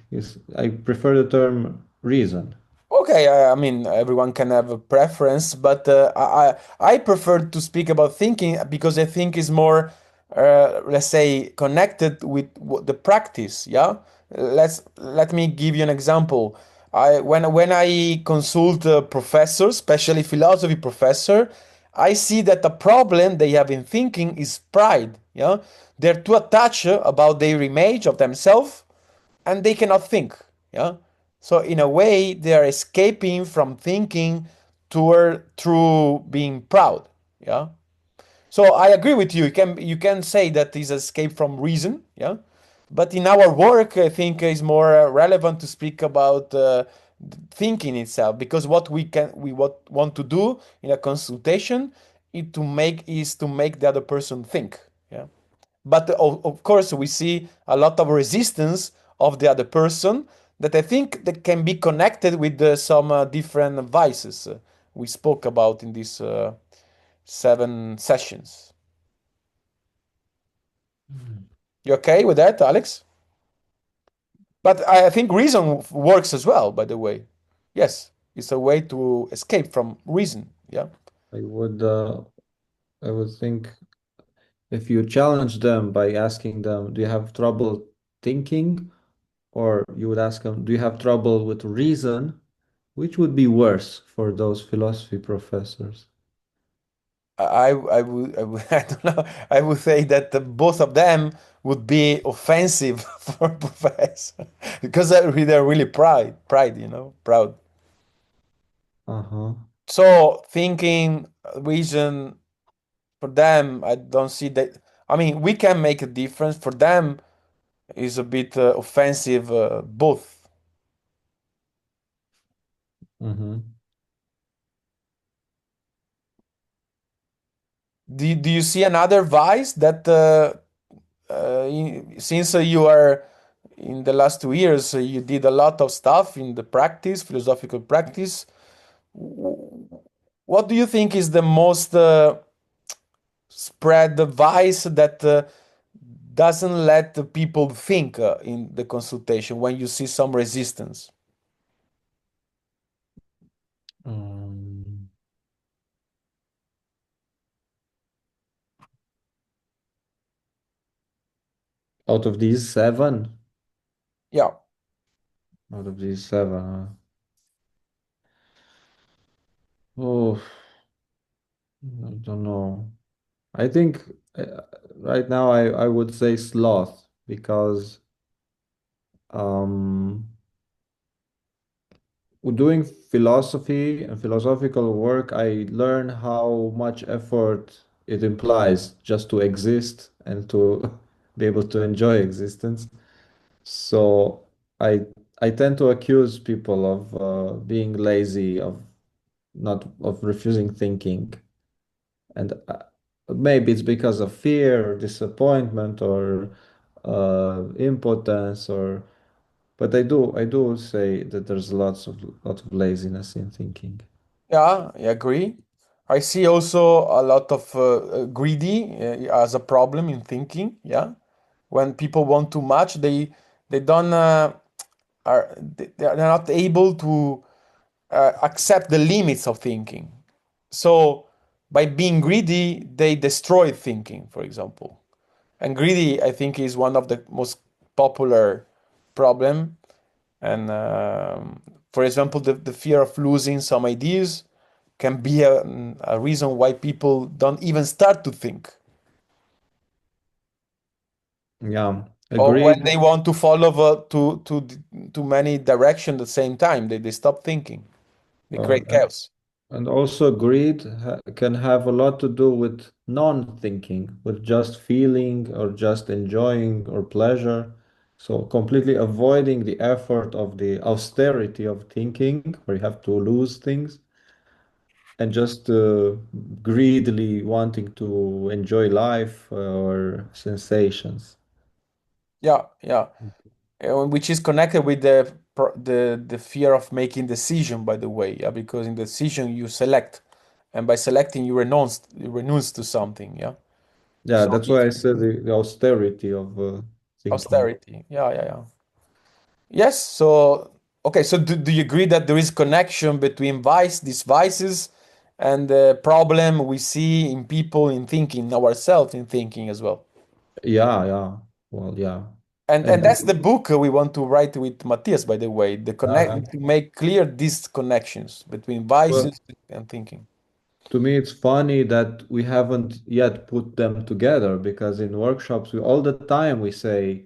I prefer the term reason. Okay, I mean everyone can have a preference, but I prefer to speak about thinking because I think is more, let's say, connected with the practice. Yeah, let me give you an example. When I consult professors, especially philosophy professor, I see that the problem they have in thinking is pride. Yeah, they're too attached about their image of themselves and they cannot think. Yeah. So in a way, they are escaping from thinking toward through being proud. Yeah. So I agree with you. You can say that is escape from reason. Yeah. But in our work, I think is more relevant to speak about thinking itself because what want to do in a consultation is to make the other person think. Yeah. But of course, we see a lot of resistance of the other person that I think that can be connected with some different vices we spoke about in these 7 sessions. You okay with that, Alex? But I think reason works as well, by the way. Yes, it's a way to escape from reason. Yeah. I would uh, I would think if you challenge them by asking them, do you have trouble thinking? Or you would ask them, do you have trouble with reason? Which would be worse for those philosophy professors? I would I don't know. I would say that both of them would be offensive for a professor because they're really proud. Uh-huh. So thinking, reason for them, I don't see that. I mean, we can make a difference. For them, is a bit offensive. Both. Mm-hmm. Do you see another vice that since you are in the last 2 years, you did a lot of stuff in the practice, philosophical practice. What do you think is the most spread vice that doesn't let the people think in the consultation when you see some resistance? Um, out of these seven, Yeah. out of these seven, oh, I don't know. I think right now I would say sloth because um, doing philosophy and philosophical work, I learn how much effort it implies just to exist and to be able to enjoy existence. So I I tend to accuse people of being lazy, of not of refusing thinking, and maybe it's because of fear or disappointment or impotence or. But I do say that there's lots of laziness in thinking. Yeah, I agree. I see also a lot of greedy as a problem in thinking. Yeah, when people want too much, they don't they're not able to accept the limits of thinking. So by being greedy, they destroy thinking, for example. And greedy, I think, is one of the most popular problem. And for example, the fear of losing some ideas can be a reason why people don't even start to think. Yeah, Or when agreed. they want to follow too many directions at the same time, they stop thinking. They Uh, create chaos. and also greed can have a lot to do with non-thinking, with just feeling or just enjoying or pleasure. So completely avoiding the effort of the austerity of thinking, where you have to lose things, and just greedily wanting to enjoy life or sensations. Yeah, yeah. Which is connected with the the fear of making decision, by the way, yeah, because in decision you select, and by selecting you renounce to something, yeah. Yeah, So that's why I said the austerity of thinking. austerity, yeah, yeah, yeah. Yes. So okay. So do you agree that there is connection between these vices, and the problem we see in people in thinking, ourselves in thinking as well? Yeah, yeah. Well, yeah. And And that's the book we want to write with Matthias, by the way, the uh, connect to make clear these connections between well, vices and thinking. to me, it's funny that we haven't yet put them together because in workshops, all the time we say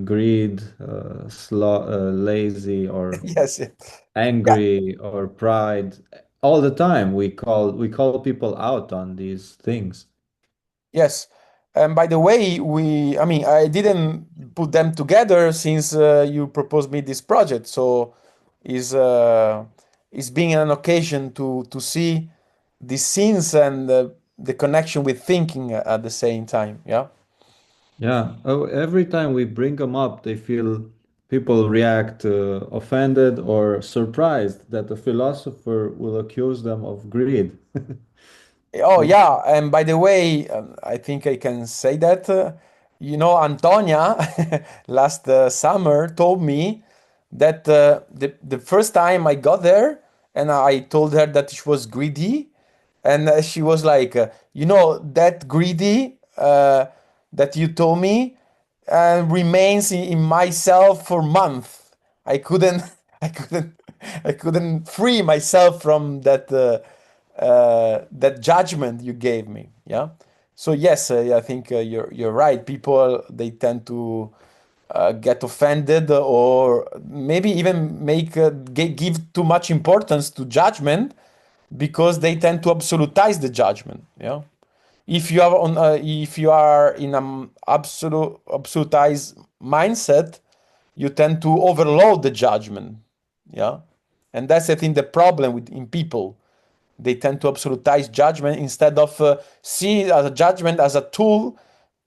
greed, lazy, or Yes. Yeah. angry, or pride. All the time we call people out on these things. Yes. And by the way, I mean, I didn't put them together since you proposed me this project. So is being an occasion to see the scenes and the connection with thinking at the same time. Yeah. Yeah. Oh, every time we bring them up, people react offended or surprised that the philosopher will accuse them of greed. Oh yeah, and by the way, I think I can say that. Antonia last summer told me that the first time I got there, and I told her that she was greedy, and she was like, that greedy that you told me remains in myself for months. I couldn't, I couldn't, I couldn't free myself from that judgment you gave me. Yeah. So yes, I think you're right. People they tend to get offended or maybe even give too much importance to judgment because they tend to absolutize the judgment. Yeah. If you are in an absolutized mindset, you tend to overload the judgment. Yeah. And that's I think the problem in people. They tend to absolutize judgment instead of see as a judgment as a tool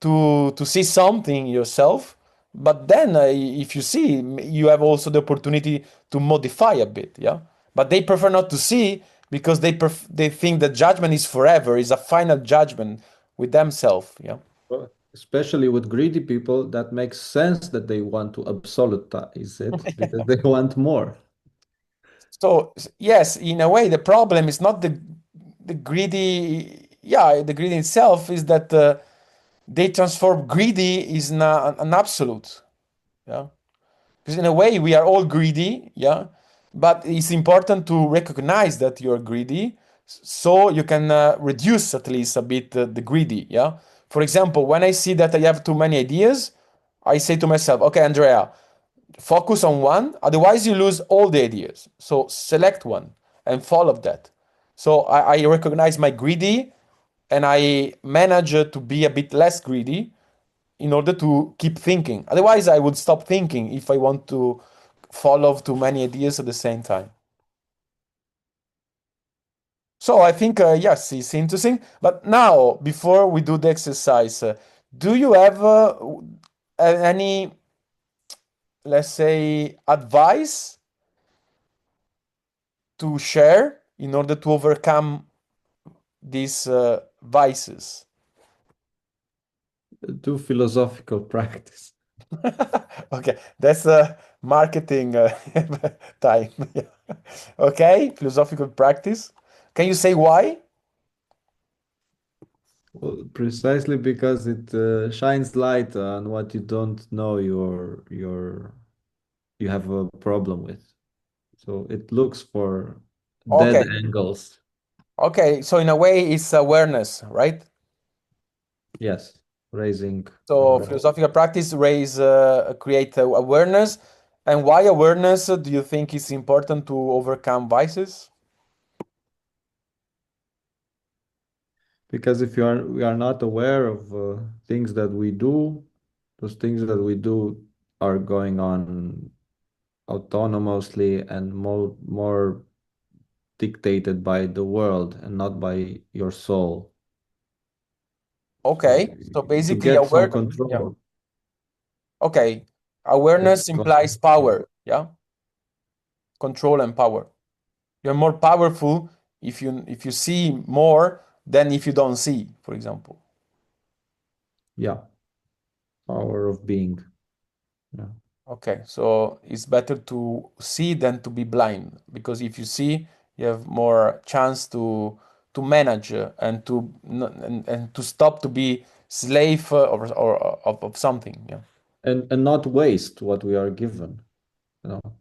to see something yourself. But then, if you see, you have also the opportunity to modify a bit. Yeah. But they prefer not to see because they think that judgment is forever, is a final judgment with themselves. Yeah. Well, especially with greedy people, that makes sense that they want to absolutize it because they want more. So yes, in a way, the problem is not the greedy. Yeah, the greedy itself is that they transform greedy is not an absolute. Yeah, because in a way we are all greedy. Yeah, but it's important to recognize that you're greedy, so you can reduce at least a bit the greedy. Yeah. For example, when I see that I have too many ideas, I say to myself, okay, Andrea, focus on one, otherwise you lose all the ideas. So select one and follow that. So I recognize my greedy and I manage to be a bit less greedy in order to keep thinking. Otherwise, I would stop thinking if I want to follow too many ideas at the same time. So I think, yes, it's interesting. But now, before we do the exercise, do you have any, let's say, advice to share in order to overcome these vices? Do philosophical practice. Okay, that's a marketing time. Yeah. Okay, philosophical practice. Can you say why? Well, precisely because it shines light on what you don't know you have a problem with. So it looks for dead Okay, angles. okay. So in a way, it's awareness, right? Yes, raising So awareness. philosophical practice create awareness. And why awareness do you think is important to overcome vices? Because if we are not aware of things that we do, those things that we do are going on autonomously and more dictated by the world and not by your soul. So Okay, so to basically, get some awareness. Yeah. control, Okay, get awareness control. implies power. Yeah. control and power. You're more powerful if you see more than if you don't see, for example. Yeah. Power of being. Yeah. Okay, so it's better to see than to be blind, because if you see, you have more chance to manage and and to stop to be slave of something. Yeah. And not waste what we are given.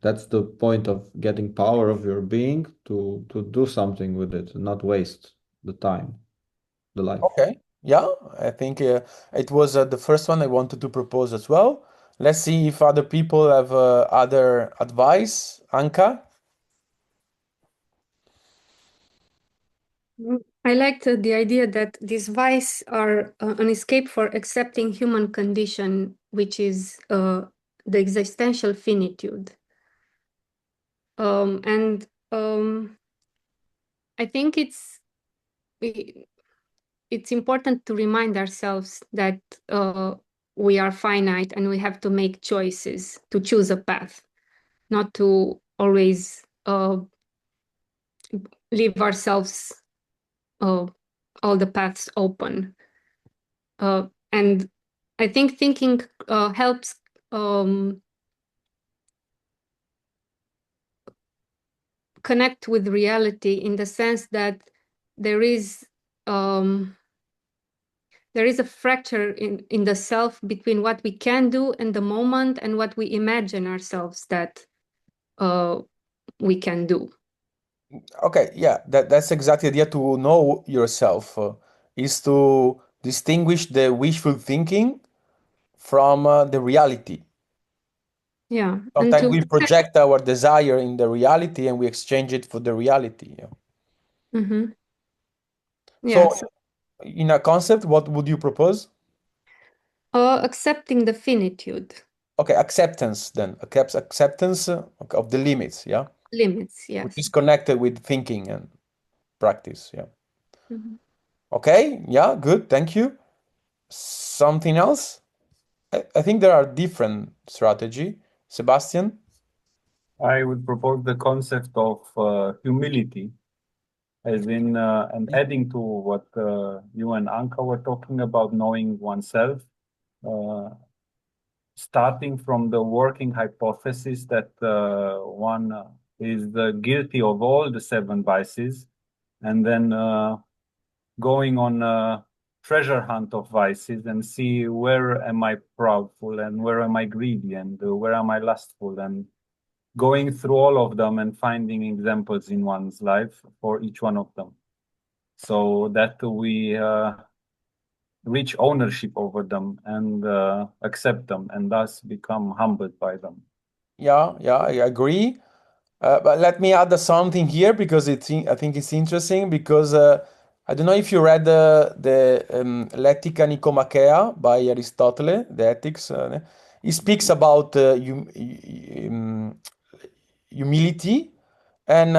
That's the point of getting power of your being to do something with it, not waste the time, the life. Okay. Yeah, I think it was the first one I wanted to propose as well. Let's see if other people have other advice. Anka? I liked the idea that these vices are an escape for accepting human condition, which is the existential finitude. And I think it's important to remind ourselves that we are finite and we have to make choices to choose a path, not to always leave ourselves all the paths open. And I think thinking helps connect with reality in the sense that there is a fracture in the self between what we can do in the moment and what we imagine ourselves that we can do. Okay, yeah, that's exactly the idea. To know yourself is to distinguish the wishful thinking from the reality. Yeah, and Sometimes to we project our desire in the reality and we exchange it for the reality. Yeah. mm-hmm. So, Yes, in a concept, what would you propose? accepting the finitude. Okay, acceptance then. Acceptance of the limits, yeah, Limits, which yes. is connected with thinking and practice, yeah. Mm-hmm. Okay, yeah, good, thank you. Something else? I think there are different strategy. Sebastian? I would propose the concept of humility, as in, and adding to what you and Anka were talking about, knowing oneself, uh, starting from the working hypothesis that one is guilty of all the seven vices, and then going on a treasure hunt of vices and see where am I proudful and where am I greedy and where am I lustful, and going through all of them and finding examples in one's life for each one of them, so that we reach ownership over them and accept them and thus become humbled by them. Yeah, I agree. But let me add something here because I think it's interesting because I don't know if you read the L'Etica Nicomachea by Aristotle, the Ethics. He speaks about humility, and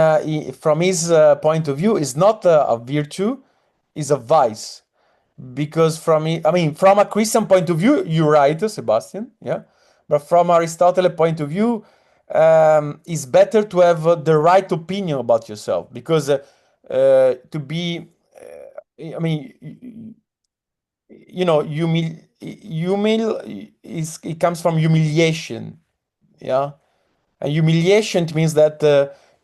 from his point of view, is not a virtue, is a vice. Because I mean, from a Christian point of view, you're right, Sebastian. Yeah, but from Aristotle point of view, it's better to have the right opinion about yourself because to be, I mean, you know, is it comes from humiliation. Yeah, and humiliation means that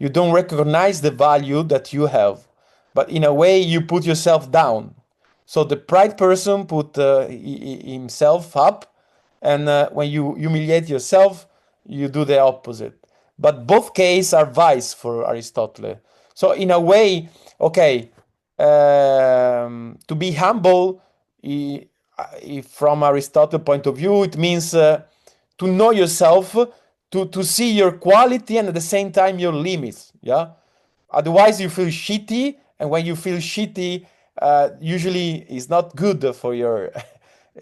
you don't recognize the value that you have, but in a way you put yourself down. So the pride person put himself up, and when you humiliate yourself, you do the opposite. But both cases are vice for Aristotle. So in a way, okay, to be humble, from Aristotle point of view, it means to know yourself, to see your quality and at the same time your limits. Yeah. Otherwise, you feel shitty, and when you feel shitty, usually it's not good for your.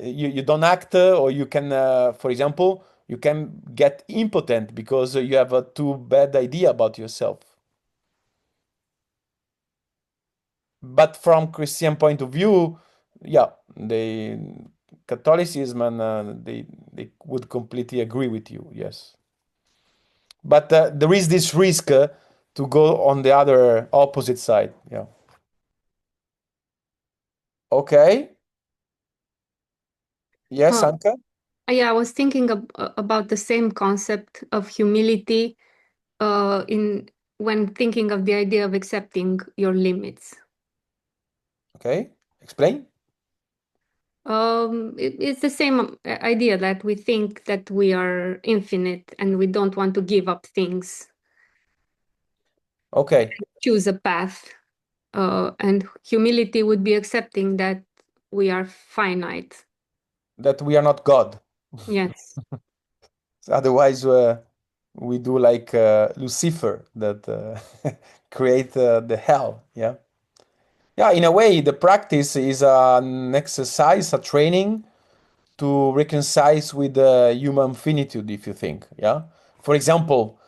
You don't act, or you can, for example, you can get impotent because you have a too bad idea about yourself. But from Christian point of view, yeah, they Catholicism and they would completely agree with you. Yes. but there is this risk to go on the other opposite side. Yeah. Okay. Yes, Anka? Yeah, I was thinking about the same concept of humility in when thinking of the idea of accepting your limits. Okay, explain. It's the same idea that we think that we are infinite and we don't want to give up things. Okay. Choose a path. And humility would be accepting that we are finite. That we are not God. Yes. Otherwise, we do like Lucifer that create the hell. Yeah. Yeah, in a way, the practice is an exercise, a training to reconcile with human finitude, if you think. Yeah. For example,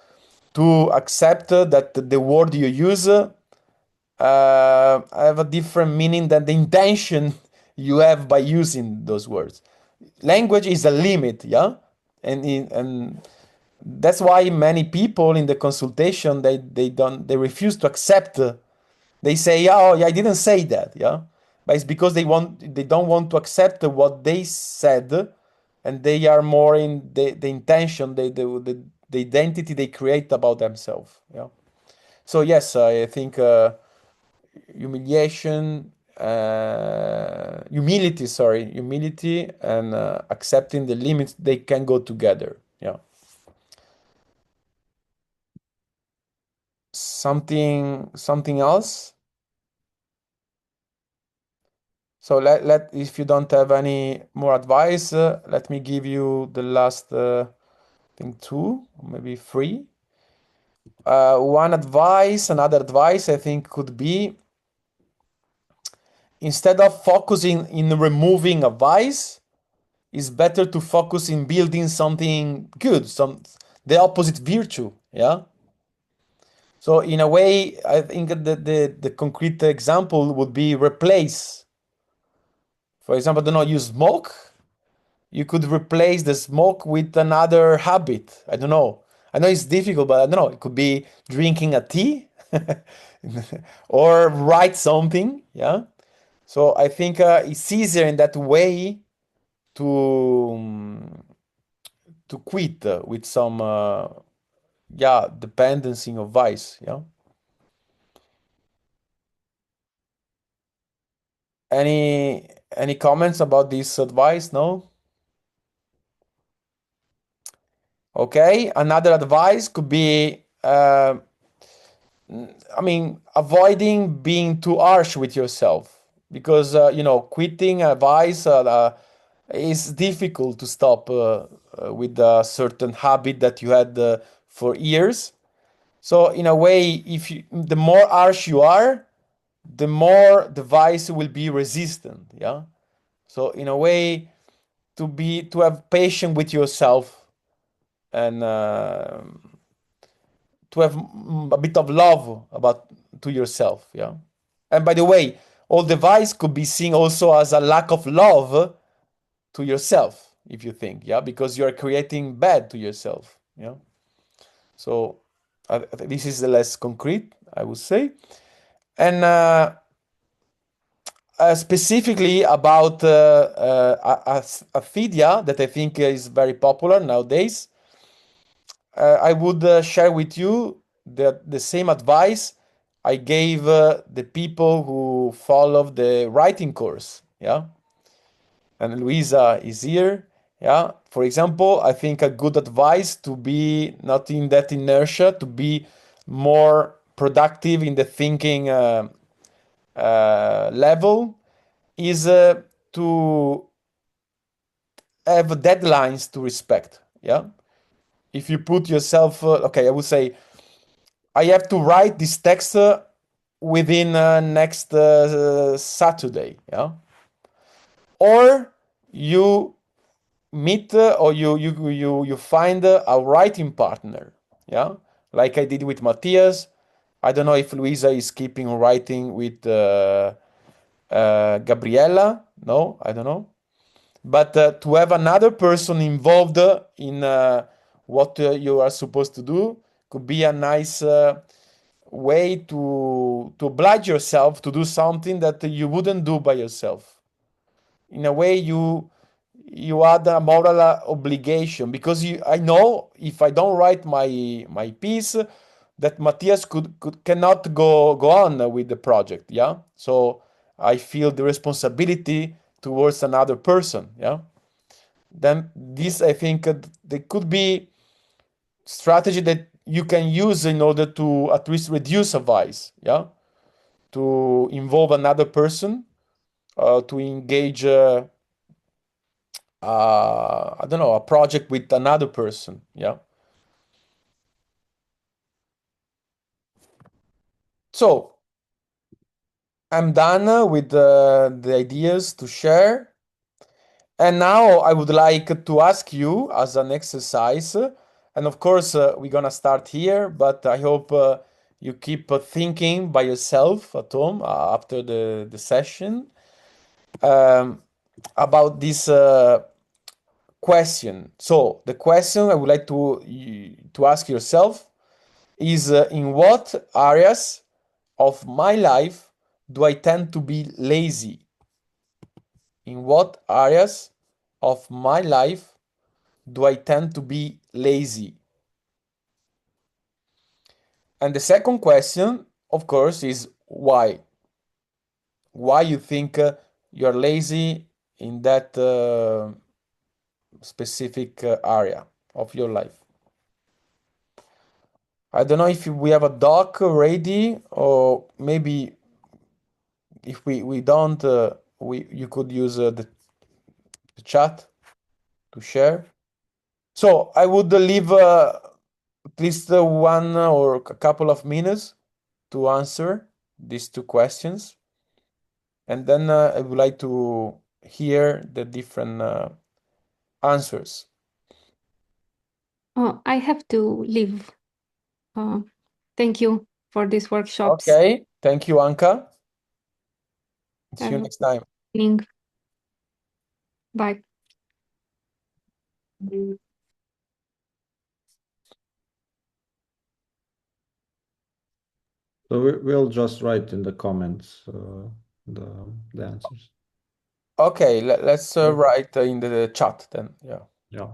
to accept that the word you use have a different meaning than the intention you have by using those words. Language is a limit, yeah, and that's why many people in the consultation they refuse to accept. They say, "Oh, yeah, I didn't say that," yeah, but it's because they don't want to accept what they said, and they are more in the intention, the identity they create about themselves. Yeah. So yes, I think humility and accepting the limits, they can go together. Yeah. Something else. So let if you don't have any more advice, let me give you the last thing, two, maybe three. Another advice I think could be, instead of focusing in removing a vice, it's better to focus in building something good, the opposite virtue. Yeah. So in a way, I think the concrete example would be replace. For example, I don't know, you smoke. You could replace the smoke with another habit. I don't know. I know it's difficult, but I don't know. It could be drinking a tea or write something. Yeah. So I think it's easier in that way to quit with some dependency of vice. Yeah. Any comments about this advice? No. Okay. Another advice could be avoiding being too harsh with yourself, because quitting a vice is difficult to stop with a certain habit that you had for years. So in a way, the more harsh you are, the more the vice will be resistant. Yeah. So in a way, to have patience with yourself and to have a bit of love about to yourself. Yeah. And by the way, all the vice could be seen also as a lack of love to yourself, if you think. Yeah, because you are creating bad to yourself. Yeah. So this is the less concrete, I would say. And specifically about aphidia, that I think is very popular nowadays, I would share with you the same advice I gave the people who followed the writing course. Yeah. And Luisa is here. Yeah. For example, I think a good advice to be not in that inertia, to be more productive in the thinking level, is to have deadlines to respect. Yeah. If you put yourself, okay, I would say, I have to write this text within next Saturday. Yeah. Or you meet or you find a writing partner. Yeah. Like I did with Matthias. I don't know if Luisa is keeping writing with Gabriella. No, I don't know. But to have another person involved in what you are supposed to do, could be a nice way to oblige yourself to do something that you wouldn't do by yourself. In a way, you add a moral obligation, because I know if I don't write my piece, that Matthias cannot go on with the project. Yeah, so I feel the responsibility towards another person. Yeah, then this, I think, there could be strategy that you can use in order to at least reduce a vice. Yeah, to involve another person, to engage I don't know, a project with another person. Yeah. So I'm done with the ideas to share. And now I would like to ask you as an exercise, and of course, we're gonna start here, but I hope you keep thinking by yourself at home after the session, um, about this question. So the question I would like to ask yourself is, in what areas of my life do I tend to be lazy? In what areas of my life do I tend to be lazy? And the second question, of course, is why? Why you think you're lazy in that specific area of your life? I don't know if we have a doc ready, or maybe if we don't, you could use the chat to share. So I would leave at least one or a couple of minutes to answer these two questions, and then I would like to hear the different answers. Oh, I have to leave. Thank you for these workshops. Okay, thank you, Anka. See you Have a next time. good evening. Bye. So we'll just write in the comments the answers. Okay, let's write in the chat then. Yeah. Yeah.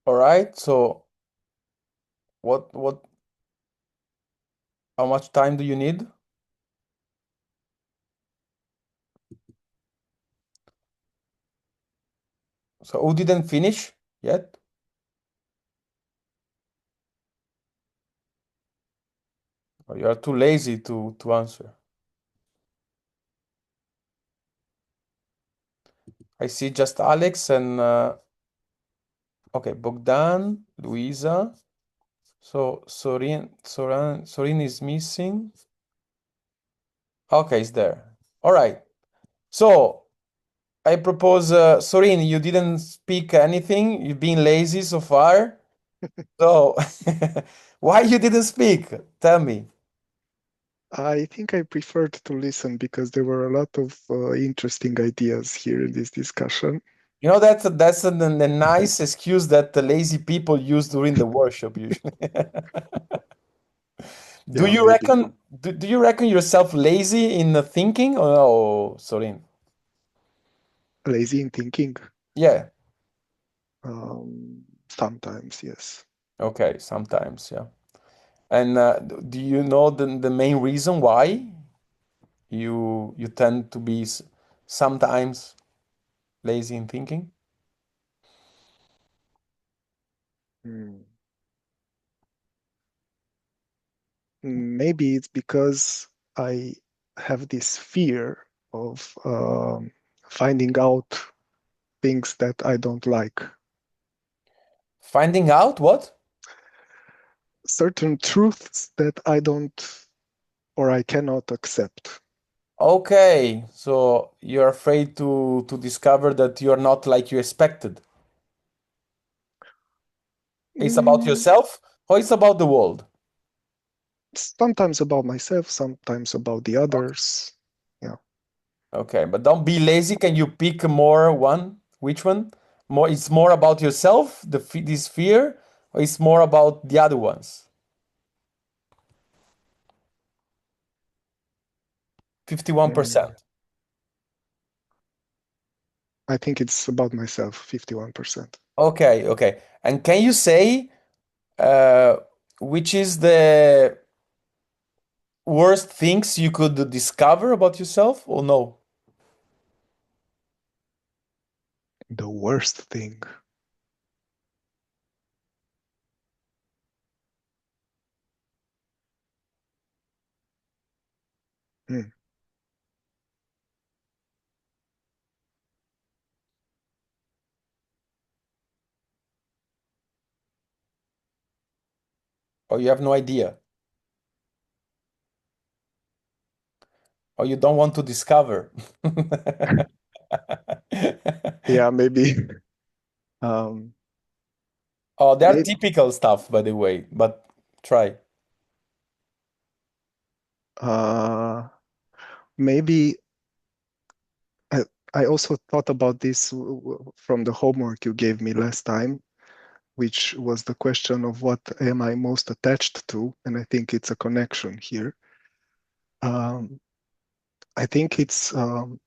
All right. So What how much time do you need? So who didn't finish yet? Or you are too lazy to answer? I see just Alex and okay, Bogdan, Luisa. So Sorin is missing. Okay, it's there. All right. So I propose, Sorin, you didn't speak anything. You've been lazy so far. So why you didn't speak? Tell me. I think I preferred to listen because there were a lot of interesting ideas here in this discussion. You know, that's a nice excuse that the lazy people use during the workshop usually. Do Yeah, you maybe. reckon do you reckon yourself lazy in the thinking or no, Sorin? Lazy in thinking? Yeah. Sometimes, yes. Okay, sometimes, yeah. And do you know the main reason why you tend to be sometimes lazy in thinking? Hmm. Maybe it's because I have this fear of finding out things that I don't like. Finding out what? Certain truths that I don't or I cannot accept. Okay, so you're afraid to discover that you're not like you expected. It's about Mm, yourself or it's about the world? Sometimes about myself, sometimes about the others. Yeah. Okay, but don't be lazy. Can you pick more one? Which one? More, it's more about yourself, this fear, or it's more about the other ones? 51%. I think it's about myself, 51%. Okay, okay. And can you say uh, which is the worst things you could discover about yourself or no? The worst thing. Hmm. Or you have no idea? Or you don't want to discover? Yeah, maybe. um, Oh, they're maybe, typical stuff, by the way, but try. uh, maybe I, I also thought about this from the homework you gave me last time, which was the question of what am I most attached to? And I think it's a connection here. Um, I think it's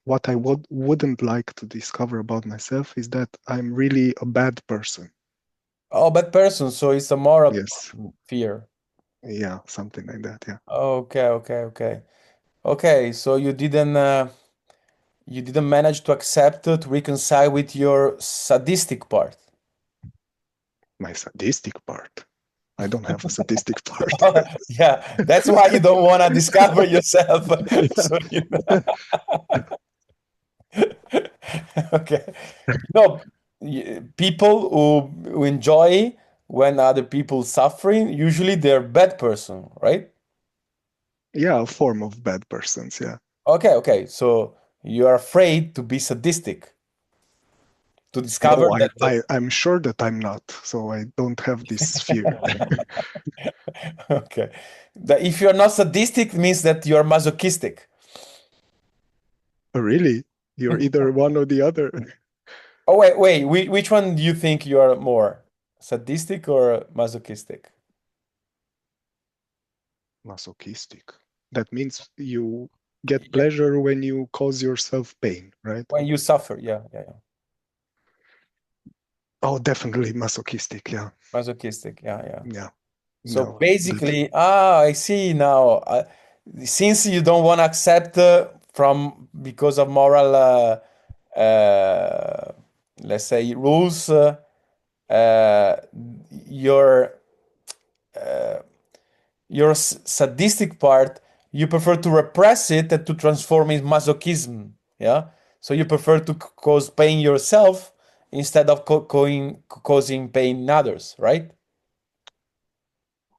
what I wouldn't like to discover about myself is that I'm really a bad person. Oh, bad person, so it's a moral Yes. fear. Yeah, something like that. Yeah. Okay, okay, okay. Okay, so you didn't manage to accept to reconcile with your sadistic part. My sadistic part. I don't have a sadistic part. Yeah, that's why you don't want to discover yourself. So okay. No, people who enjoy when other people suffering, usually they're bad person, right? Yeah, a form of bad persons. Yeah. Okay, okay. So you are afraid to be sadistic, to discover No, that. I'm sure that I'm not. So I don't have this fear. Okay. That if you're not sadistic, it means that you're masochistic. Really? You're either one or the other. Oh, wait. Which one do you think you are more? Sadistic or masochistic? Masochistic. That means you get Yeah, pleasure when you cause yourself pain, right? when you suffer. Yeah, yeah, yeah. Oh, definitely masochistic. Yeah. Masochistic. Yeah, yeah. Yeah. So No, basically, I see now. Since you don't want to accept from because of moral, uh, let's say, rules, uh, your uh, your sadistic part, you prefer to repress it and to transform it in masochism. Yeah. So you prefer to cause pain yourself instead of causing pain in others, right?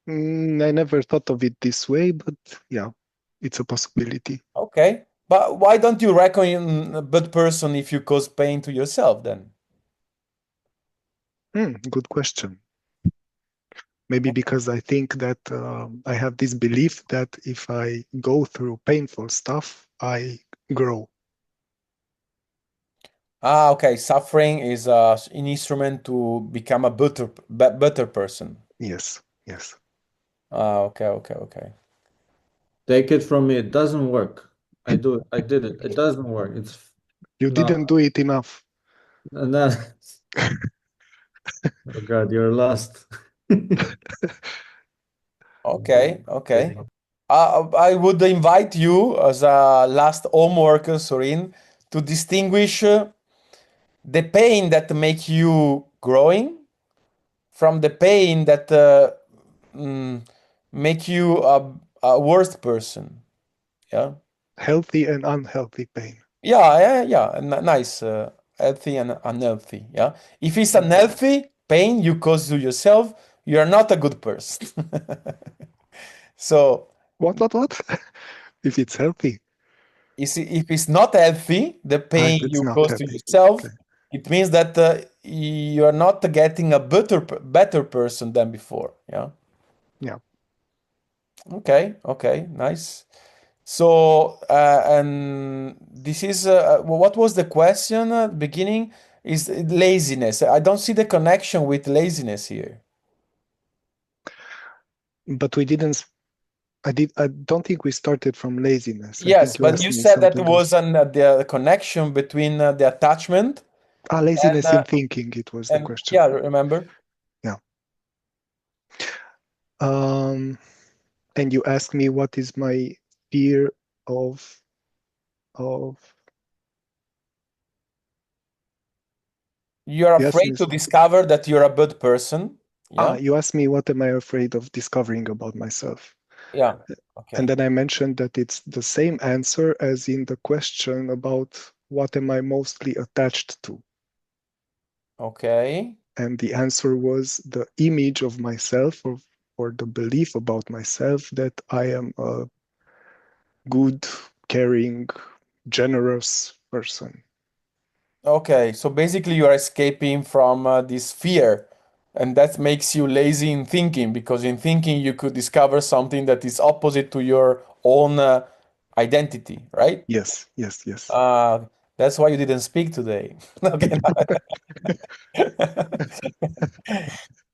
I never thought of it this way, but yeah, it's a possibility. Okay. But why don't you reckon a bad person if you cause pain to yourself then? Good question. Maybe because I think that I have this belief that if I go through painful stuff, I grow. Ah, okay. Suffering is an instrument to become a better person. Yes, yes. Ah, okay, okay, okay. Take it from me, it doesn't work. I do it. I did it. It doesn't work. It's You didn't no. do it enough. And then, oh God, you're lost. Okay, okay. I would invite you as a last homework, Sorin, to distinguish the pain that make you growing from the pain that mm, make you a worst person. Yeah. Healthy and unhealthy pain. Yeah, yeah, yeah. Nice. Healthy and unhealthy. Yeah. If it's Mm. unhealthy pain you cause to yourself, you are not a good person. So What? If it's healthy, if it's not healthy, the pain if it's you not cause to healthy. yourself, Okay. it means that you are not getting a better person than before. Yeah. Yeah. Okay. Okay. Nice. So, and this is what was the question at the beginning? Is laziness. I don't see the connection with laziness here. But we didn't. I don't think we started from laziness. I Yes, think you but asked you me said that something else. was the connection between the attachment and Laziness in thinking. It was the question. yeah, remember? Yeah. And you asked me what is my fear of. You are You asked afraid me. to discover that you're a bad person. Yeah, You asked me what am I afraid of discovering about myself. yeah. And Okay, then I mentioned that it's the same answer as in the question about what am I mostly attached to. okay. And the answer was the image of myself or the belief about myself that I am a good, caring, generous person. Okay, so basically you are escaping from this fear, and that makes you lazy in thinking because in thinking you could discover something that is opposite to your own identity, right? Yes, yes, yes. Uh, that's why you didn't speak today. Okay.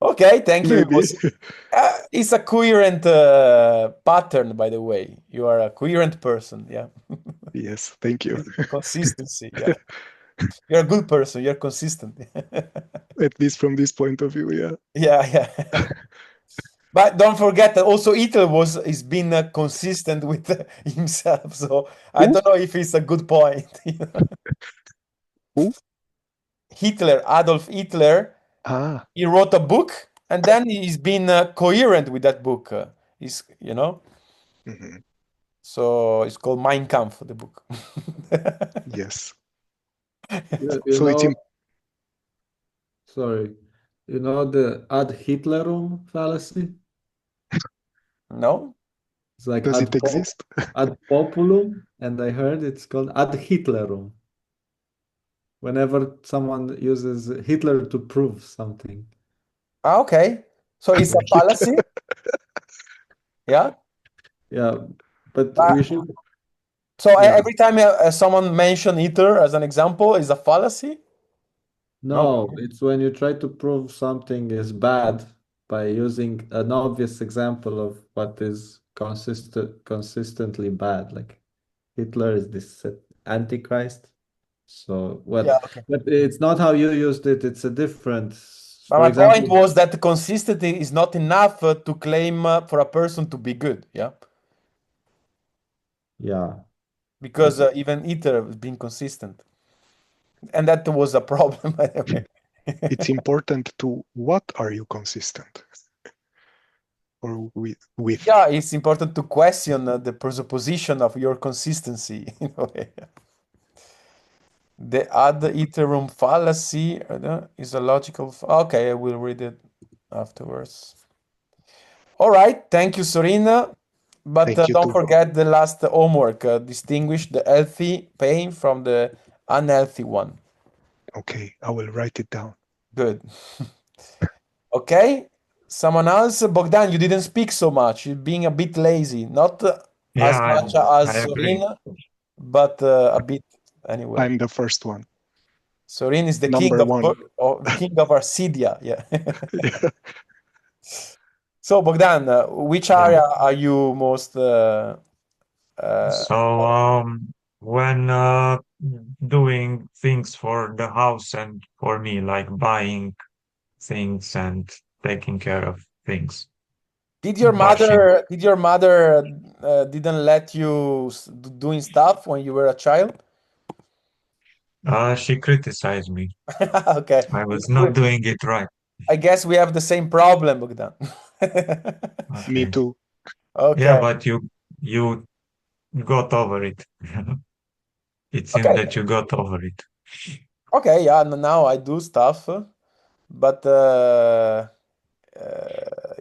Okay, thank you. Maybe. It's a coherent pattern, by the way. You are a coherent person, yeah. Yes, thank you. Consistency, yeah. You're a good person. You're consistent. At least from this point of view, yeah. Yeah, yeah. But don't forget that also Hitler was is been consistent with himself. So I Who? don't know if it's a good point. Who? Hitler, Adolf Hitler, Ah, he wrote a book and then he's been coherent with that book. He's, mhm. so it's called Mein Kampf, the book. Yes. You So it's know, sorry, you know the ad Hitlerum fallacy? No? It's like does it exist? ad populum, and I heard it's called ad Hitlerum. Whenever someone uses Hitler to prove something. Ah, okay. So it's a fallacy? Yeah. Yeah, but Uh, we should, so yeah. every time someone mention Hitler as an example is a fallacy? No, Okay. it's when you try to prove something is bad by using an obvious example of what is consistently bad. Like Hitler is this antichrist. So Yeah. what? Okay. But it's not how you used it. It's a different But For my point example, was that consistency is not enough to claim for a person to be good. Yeah. yeah, Because even Hitler was being consistent. And that was a problem, by the way. It's important to what are you consistent or with? Yeah, it's important to question the presupposition of your consistency in a way. The ad iterum fallacy is a logical. Okay, I will read it afterwards. All right, thank you, Sorina. But Thank you don't too. forget the last homework. Distinguish the healthy pain from the unhealthy one. Okay, I will write it down. Good. Okay, someone else. Bogdan, you didn't speak so much. You're being a bit lazy. Not as Yeah, much I as agree. Sorina, but a bit anyway. I'm the first one. Sorin is the king Number one. king of Arcadia. Yeah. Yeah. So Bogdan, which Yeah. area are you most So, when doing things for the house and for me, like buying things and taking care of things, washing. did your mother didn't let you doing stuff when you were a child? She criticized me. Okay. I was not doing it right. I guess we have the same problem, Bogdan. Me Okay. too. Yeah, Okay. but you got over it. It seems Okay. that you got over it. Okay, yeah, now I do stuff, but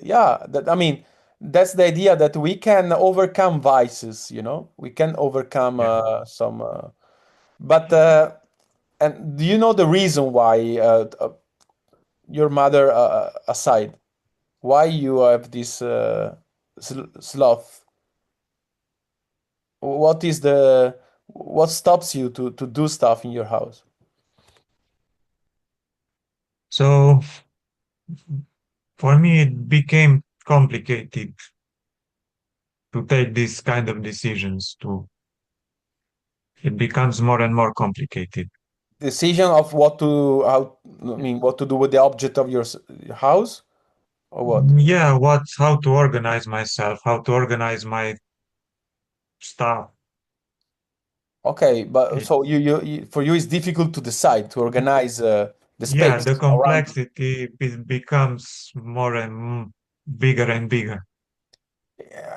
yeah, I mean, that's the idea that we can overcome vices, you know, we can overcome Yeah. some, but and do you know the reason why your mother aside, why you have this sloth? What is what stops you to do stuff in your house? So for me, it became complicated to take these kind of decisions. It becomes more and more complicated. Decision of what to how I mean what to do with the object of your house or what? Yeah, how to organize myself, how to organize my stuff. Okay, but It, so for you it's difficult to decide to organize the yeah, space the around you. complexity becomes more and bigger and bigger.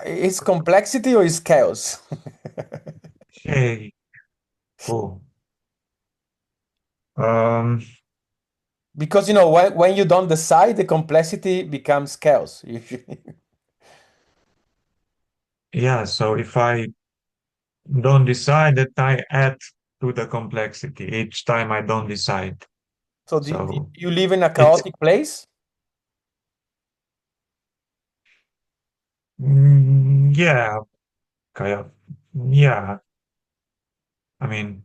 Is complexity or is chaos? Hey, cool. Um, Because you know when you don't decide, the complexity becomes chaos. yeah, so if I don't decide that I add to the complexity each time I don't decide. So So you live in a it's chaotic place? yeah, kind of, yeah. I mean,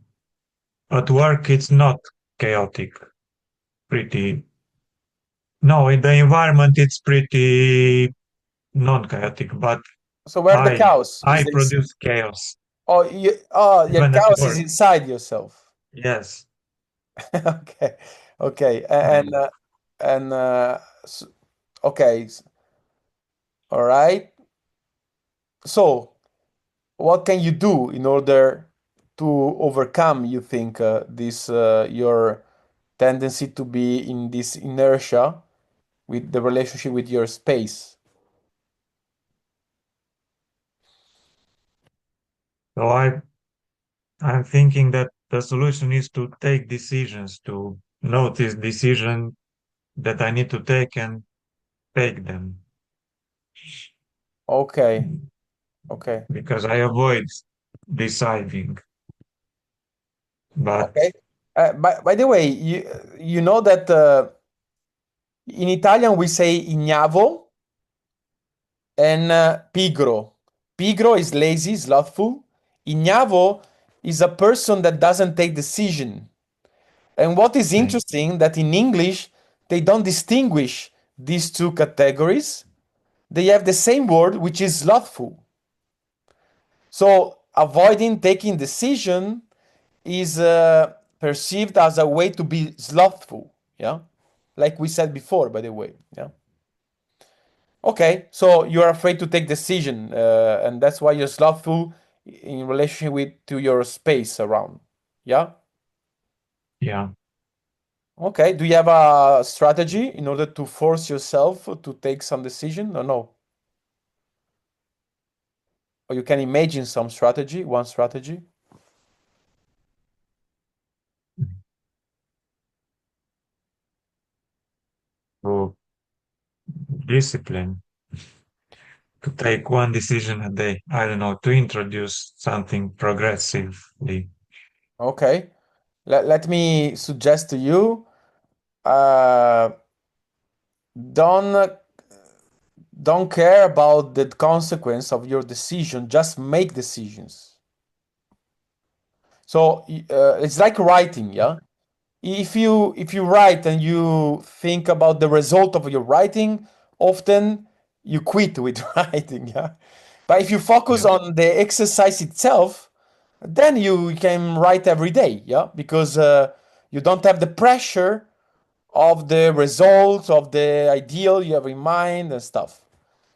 at work it's not chaotic. Pretty no, in the environment it's pretty non-chaotic, but So where the I chaos is I this? produce chaos Your even at chaos is work. inside yourself. Yes. Okay, okay, And and okay, all right. So what can you do in order to overcome, you think, this your tendency to be in this inertia with the relationship with your space? so I'm thinking that the solution is to take decisions, to notice decision that I need to take and take them Okay, okay, because I avoid deciding. But okay. By the way, you know that in Italian we say ignavo and pigro. Pigro is lazy, slothful. Ignavo is a person that doesn't take decision. And what is okay, interesting that in English they don't distinguish these two categories. They have the same word, which is slothful. So avoiding taking decision is perceived as a way to be slothful. Yeah. like we said before, by the way. Yeah. Okay, so you're afraid to take decision, and that's why you're slothful in relation with to your space around. Yeah. Yeah. Okay. Do you have a strategy in order to force yourself to take some decision or no? Or you can imagine some strategy, one strategy. So discipline to take one decision a day. I don't know, to introduce something progressively. Okay. Let me suggest to you, uh, don't don't care about the consequence of your decision. Just make decisions. So it's like writing, yeah. If you write and you think about the result of your writing, often you quit with writing, yeah. But if you focus Yeah. on the exercise itself, then you can write every day, yeah, because you don't have the pressure of the results of the ideal you have in mind and stuff.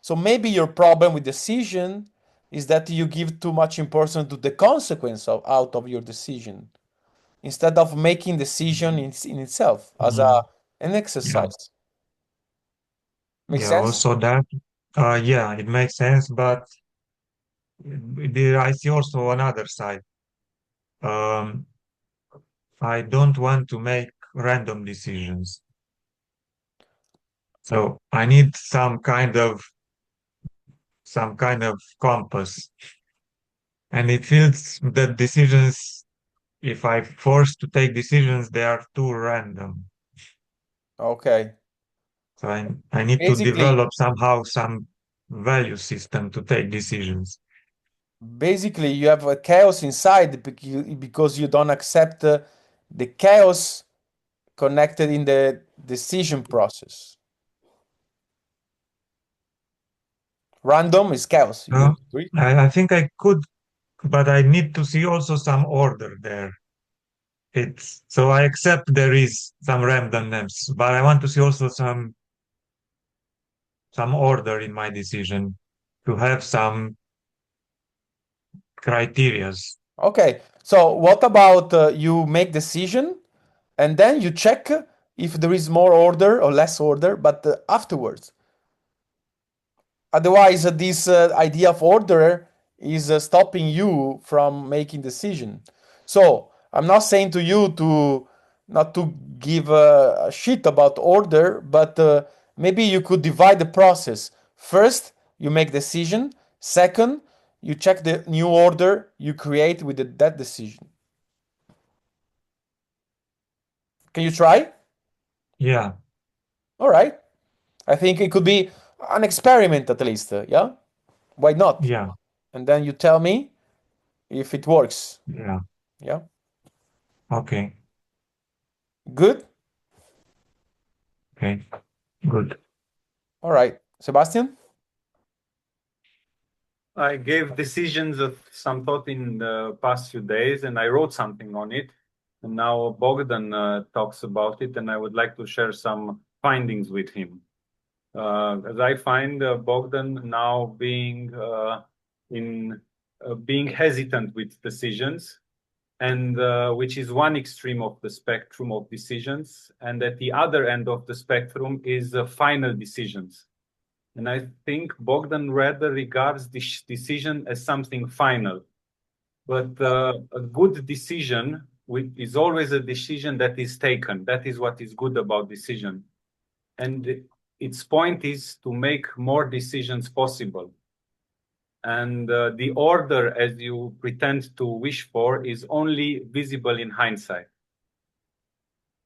So maybe your problem with decision is that you give too much importance to the consequence of out of your decision instead of making decision in itself as Mhm. an Yeah. exercise. Make Yeah. sense? Also that, yeah, it makes sense, but I see also another side. Um, I don't want to make random decisions. So I need some kind of compass. And it feels that decisions, if I force to take decisions, they are too random. Okay. So I need to Basically, develop somehow some value system to take decisions. basically you have a chaos inside because you don't accept the chaos connected in the decision process. Random is chaos. You Uh, agree? I think I could, but I need to see also some order there. It's so I accept there is some randomness, but I want to see also some order in my decision to have some criterias. Okay. So what about you make decision and then you check if there is more order or less order, but afterwards. Otherwise, this idea of order is stopping you from making decision. So I'm not saying to you to not to give a shit about order, but maybe you could divide the process. First, you make decision. Second, you check the new order you create with that decision. Can you try? Yeah, All right. I think it could be an experiment at least. Yeah. Why not? yeah, And then you tell me if it works. yeah. Yeah. Okay, Good. okay, good. All right. Sebastian? I gave decisions of some thought in the past few days, and I wrote something on it. And now Bogdan talks about it, and I would like to share some findings with him. As I find Bogdan now being hesitant with decisions, and which is one extreme of the spectrum of decisions, and at the other end of the spectrum is final decisions. And I think Bogdan rather regards this decision as something final. But a good decision is always a decision that is taken. That is what is good about decision. And its point is to make more decisions possible. And the order, as you pretend to wish for, is only visible in hindsight.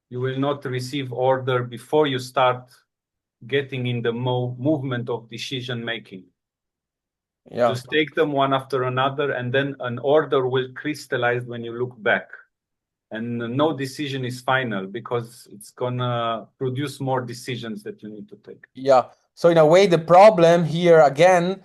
You will not receive order before you start getting in the movement of decision making. Yeah. Just take them one after another, and then an order will crystallize when you look back. And no decision is final because it's gonna produce more decisions that you need to take. Yeah. So in a way, the problem here again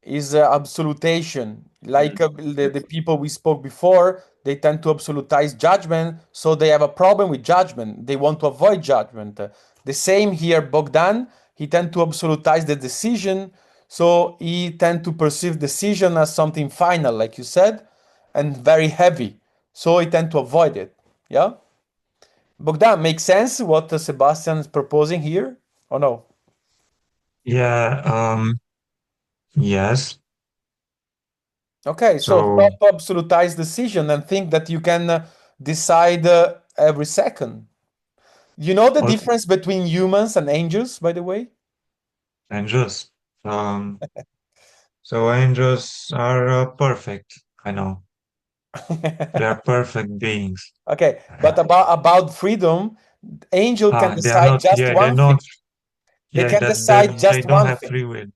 is absolutation. Like the people we spoke before, they tend to absolutize judgment, so they have a problem with judgment. They want to avoid judgment. The same here, Bogdan, he tend to absolutize the decision, so he tend to perceive decision as something final, like you said, and very heavy. So he tend to avoid it. Yeah? Bogdan, makes sense what Sebastian is proposing here, or no? Yeah, yes. Okay, so So, stop absolutize decision and think that you can decide every second. You know the all difference between humans and angels, by the way? angels. Um, so angels are perfect. I know. They are perfect beings. Okay, but about freedom, angel can They are decide not, just yeah, they're one thing. not, They yeah, can that decide they just don't one have thing. free will.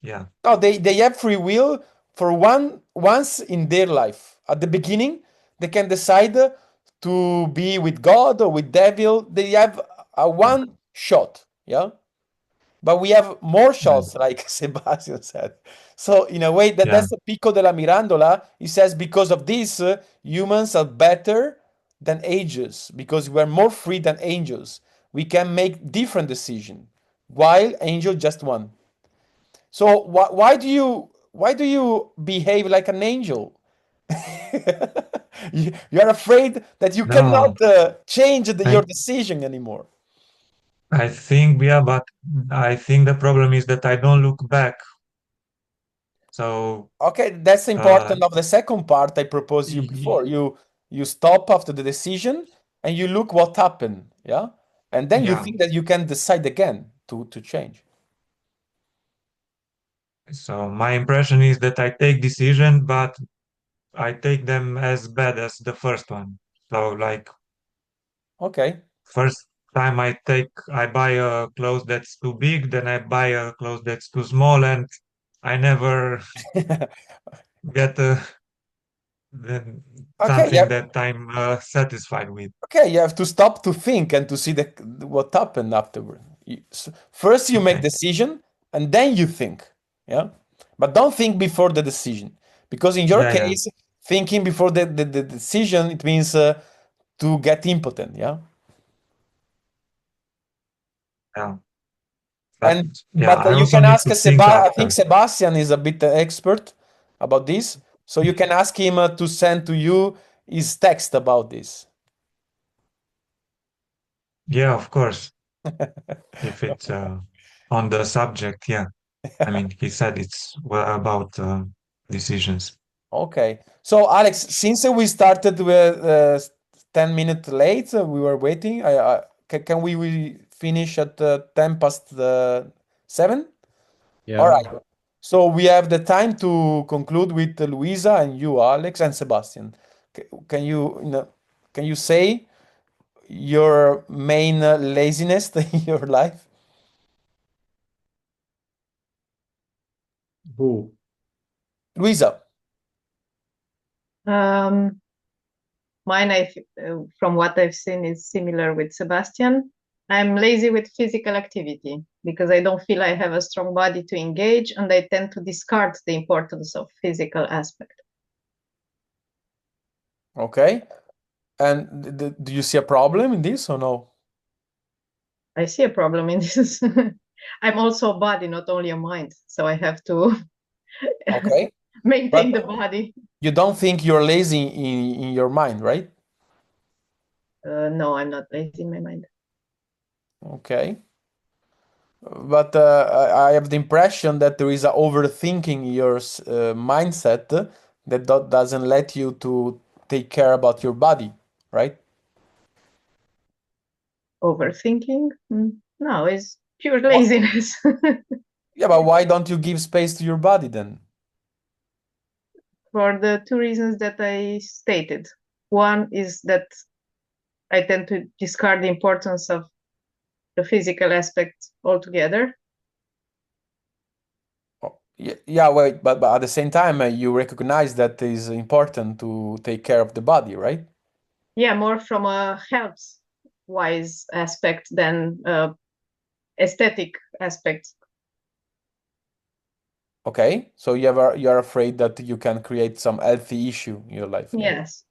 Yeah, No, they have free will for once in their life. At the beginning, they can decide to be with God or with devil. They have a yeah, one shot, yeah. But we have more mm, shots, like Sebastian said. So in a way, yeah, that's the Pico della Mirandola. He says because of this, humans are better than angels because we are more free than angels. We can make different decisions, while angel just one. So why do you behave like an angel? You are afraid that you no, cannot change your I, decision anymore. I think, yeah, but I think the problem is that I don't look back. So, Okay, that's the uh, important of the second part I proposed you y- before. You stop after the decision and you look what happened, yeah? And then you yeah, think that you can decide again to change. so my impression is that I take decision, but I take them as bad as the first one. So, like, Okay. first time I buy a clothes that's too big, then I buy a clothes that's too small, and I never get the- Okay, something yeah. that I'm satisfied with. Okay, you have to stop to think and to see what happened afterward. First you make Okay. decision and then you think, yeah? But don't think before the decision. Because in your Yeah, yeah, case, thinking before the decision, it means to get impotent, yeah? yeah. But And yeah, but I you also can need ask to think I think after. Sebastian is a bit expert about this, so you can ask him to send to you his text about this. Yeah, of course. If it's on the subject, yeah. I mean, he said it's about decisions. Okay. So Alex, since we started with 10 minutes late, we were waiting. Can we finish at 10 past 7? All Yeah. right. So we have the time to conclude with Luisa and you, Alex and Sebastian. Can you say your main laziness in your life? Who? Luisa. Um, Mine, from what I've seen, is similar with Sebastian. I'm lazy with physical activity because I don't feel I have a strong body to engage, and I tend to discard the importance of physical aspect. Okay. And do you see a problem in this or no? I see a problem in this. I'm also a body, not only a mind, so I have to Okay. maintain But the body. you don't think you're lazy in your mind, right? No, I'm not lazy in my mind. Okay. But I have the impression that there is a overthinking in your mindset that doesn't let you to take care about your body, right? Overthinking? No, it's pure What? laziness. Yeah, but why don't you give space to your body then? For the two reasons that I stated. One is that I tend to discard the importance of the physical aspect altogether. Oh, yeah, wait, but at the same time, you recognize that it is important to take care of the body, right? Yeah, more from a health wise aspect than aesthetic aspect. Okay, so you're afraid that you can create some healthy issue in your life, yeah? Yes.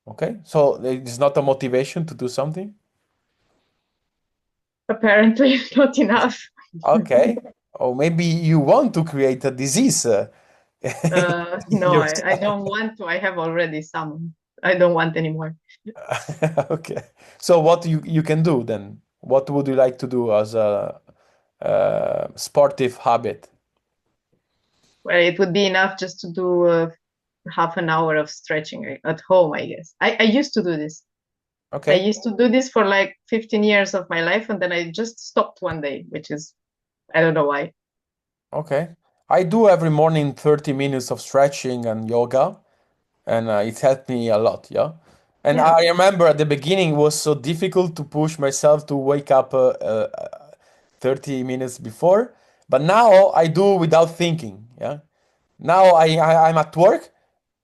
Okay, so it's not a motivation to do something? Apparently not enough. Okay. Or maybe you want to create a disease No, I yourself. don't want to. I have already some. I don't want anymore. Okay. So what you can do then? What would you like to do as a sportive habit? Well, it would be enough just to do half an hour of stretching at home, I guess. I used to do this. I Okay. used to do this for like 15 years of my life, and then I just stopped one day, which is, I don't know why. Okay. I do every morning 30 minutes of stretching and yoga, and it helped me a lot, yeah. And Yeah. I remember at the beginning it was so difficult to push myself to wake up 30 minutes before, but now I do without thinking, yeah. Now I'm at work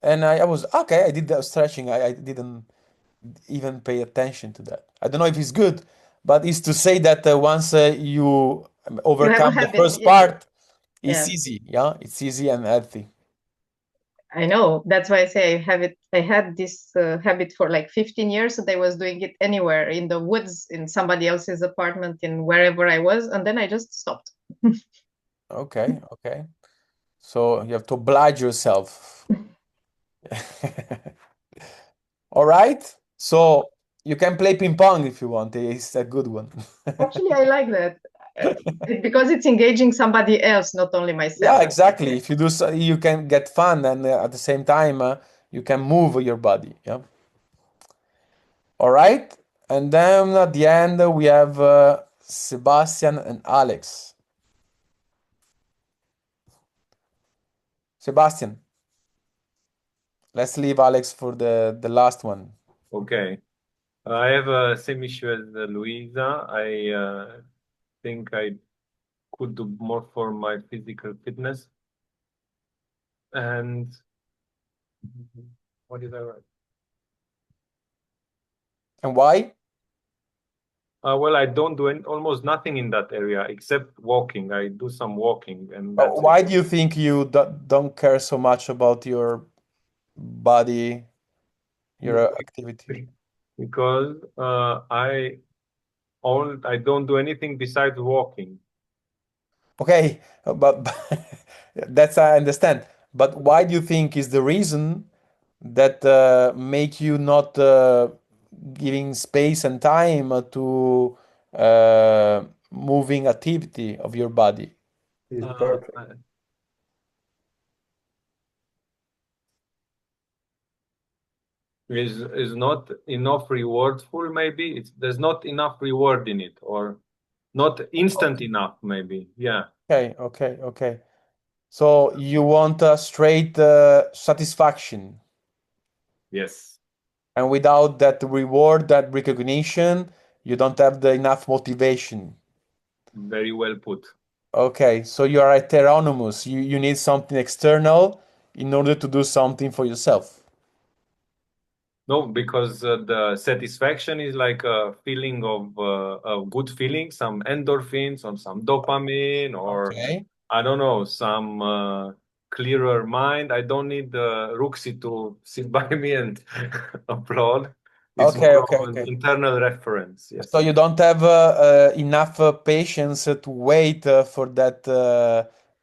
and I was okay, I did the stretching. I didn't even pay attention to that. I don't know if it's good, but it's to say that once you You have a overcome the habit. first part, it's Yeah, easy, yeah, it's easy and healthy. I know. That's why I say I have it. I had this habit for like 15 years, and I was doing it anywhere in the woods, in somebody else's apartment, in wherever I was, and then I just stopped. Okay, okay. So you have to oblige yourself. All right. So you can play ping pong if you want. It's a good one. Actually, I like that because it's engaging somebody else, not only Yeah, myself. exactly. If you do so, you can get fun and at the same time you can move your body. Yeah. All right. And then at the end we have Sebastian and Alex. Sebastian, let's leave Alex for the last one. Okay. I have the same issue as Luisa. I think I could do more for my physical fitness. And what did I write? And why? Well, I don't do almost nothing in that area except walking. I do some walking, and that's Why it. do you think you don't care so much about your body, your activity? Because I don't do anything besides walking. Okay, but that's I understand. But why do you think is the reason that make you not giving space and time to moving activity of your body? Is Uh, perfect. is not enough rewardful, maybe there's not enough reward in it, or not instant enough, maybe. Yeah. Okay, okay, okay. So you want a straight satisfaction, Yes. and without that reward, that recognition, you don't have the enough motivation. Very well put. Okay, so you are heteronymous. You need something external in order to do something for yourself. No, because the satisfaction is like a feeling of a good feeling, some endorphins or some dopamine, or Okay. I don't know, some clearer mind. I don't need Ruxi to sit by me and applaud. It's Okay, more okay, of an okay. internal reference. So Yes. you don't have enough patience to wait for that,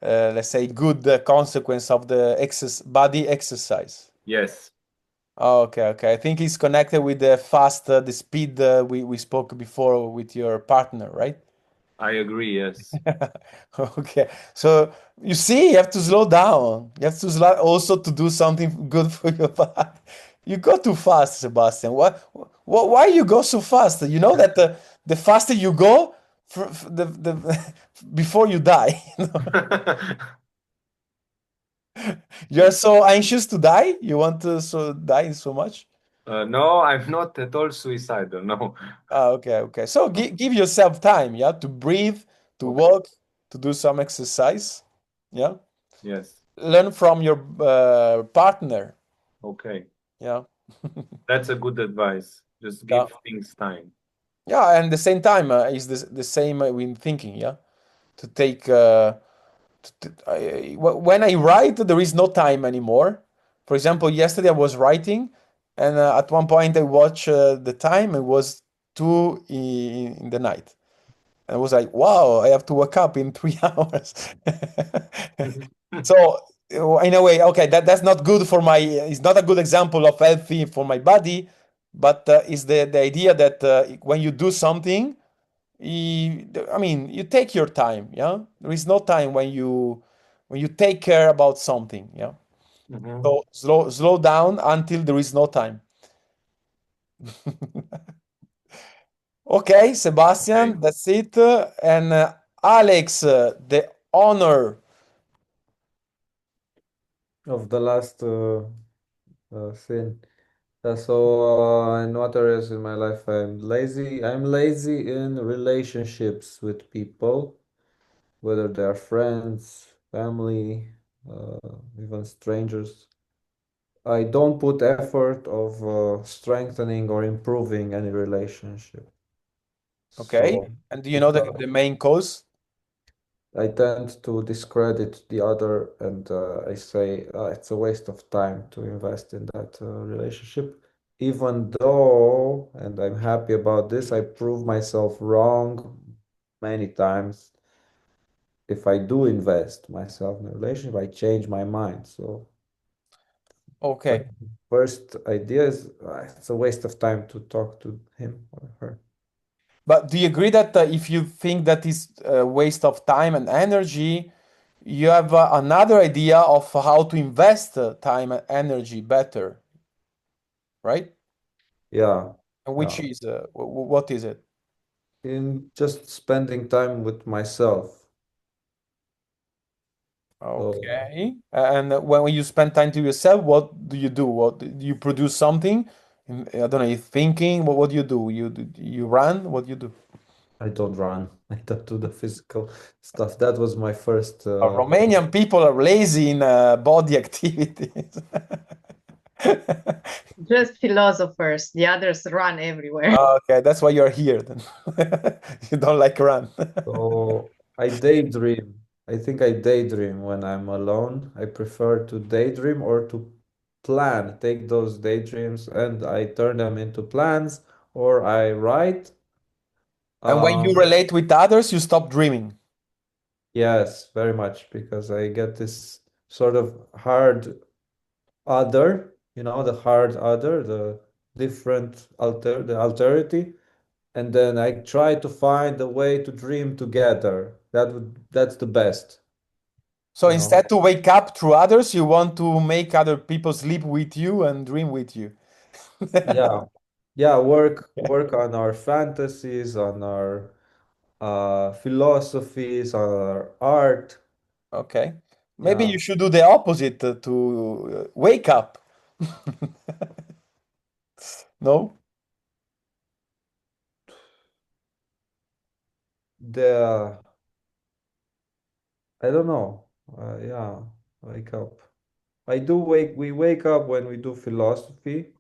let's say, good consequence of the body exercise. Yes, Oh, okay, okay. I think it's connected with the fast, the speed we spoke before with your partner, right? I agree. Yes. Okay. So you see, you have to slow down. You have to slow also to do something good for your body. You go too fast, Sebastian. Why you go so fast? You know that the faster you go, the before you die. You're so anxious to die. You want to so die so much. No, I'm not at all suicidal. No. Ah, okay, okay. So give yourself time, yeah, to breathe, to Okay. walk, to do some exercise, yeah. Yes. Learn from your partner, Okay. yeah. That's a good advice. Just Yeah, give things time. yeah, and the same time is the same in thinking, yeah. To take when I write, there is no time anymore. For example, yesterday I was writing, And at one point I watched the time, it was 2 in the night. And I was like, wow, I have to wake up in 3 hours. So in a way, okay, that's not good for my, it's not a good example of healthy for my body, but it's the idea that when you do something, I mean, you take your time, yeah? There is no time when you take care about something, yeah? So slow down until there is no time. Okay, Sebastian, that's it. And Alex, the honor. Of the last thing. So in what areas in my life I'm lazy? I'm lazy in relationships with people, whether they are friends, family, uh, even strangers. I don't put effort of strengthening or improving any relationship. Okay. So And do you know if the main cause? I tend to discredit the other, and I say it's a waste of time to invest in that relationship. Even though, and I'm happy about this, I prove myself wrong many times. If I do invest myself in a relationship, I change my mind. So, but Okay. first idea is it's a waste of time to talk to him or her. But do you agree that if you think that is a waste of time and energy, you have another idea of how to invest time and energy better, right? Yeah, And which yeah. is what is it? In just spending time with myself. So Okay. And when you spend time to yourself, what do you do? What do you produce something? I don't know, you thinking? What do you do? You run? What do you do? I don't run. I don't do the physical stuff. That was my first. Romanian people are lazy in body activities. Just philosophers. The others run everywhere. Okay, that's why you're here then. You don't like run. So I daydream. I think I daydream when I'm alone. I prefer to daydream or to plan. Take those daydreams and I turn them into plans or I write. And when you Um, relate with others, you stop dreaming. yes, very much because I get this sort of hard other, the hard other, the different the alterity, and then I try to find a way to dream together. That's the best, So you know. instead to wake up through others, you want to make other people sleep with you and dream with you. Yeah. Yeah, work on our fantasies, on our philosophies, on our art. Okay. Maybe you Yeah. should do the opposite to wake up. No? The I don't know. Yeah, wake up. We wake up when we do philosophy.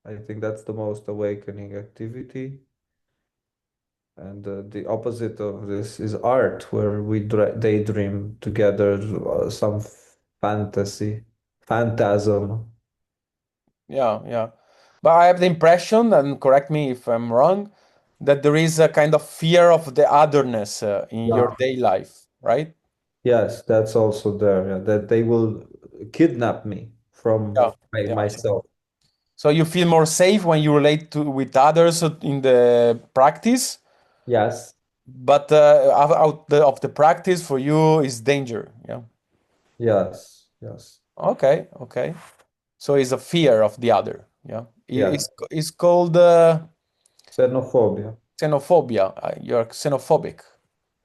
I think that's the most awakening activity. And the opposite of this is art, where we daydream together some phantasm. Yeah, yeah. But I have the impression, and correct me if I'm wrong, that there is a kind of fear of the otherness in Yeah. your day life, right? Yes, that's also there. Yeah, that they will kidnap me from Yeah, yeah. myself. So you feel more safe when you relate to with others in the practice, Yes, but of the practice for you is danger. Yeah. yes, yes, Okay, okay. So it's a fear of the other. Yeah. yeah. It's called Xenophobia. xenophobia. You're xenophobic.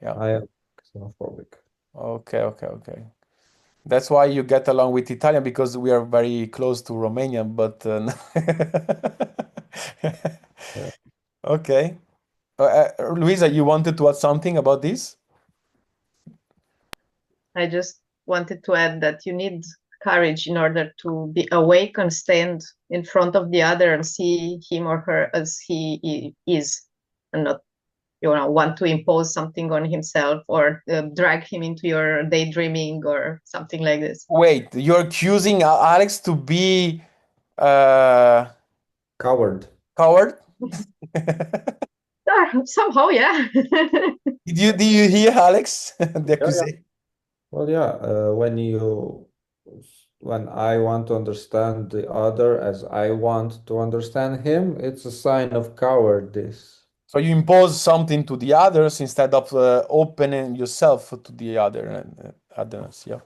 Yeah. I am xenophobic. Okay, okay, okay. That's why you get along with Italian because we are very close to Romanian, but Yeah. okay. Luisa, you wanted to add something about this? I just wanted to add that you need courage in order to be awake and stand in front of the other and see him or her as he is, and not want to impose something on himself or drag him into your daydreaming or something like this. Wait, you're accusing Alex to be Coward. Coward. Somehow, yeah. Did you hear, Alex, the Yeah, yeah. accusation? Well, yeah, when I want to understand the other as I want to understand him, it's a sign of cowardice. So you impose something to the others instead of opening yourself to the others. Yeah.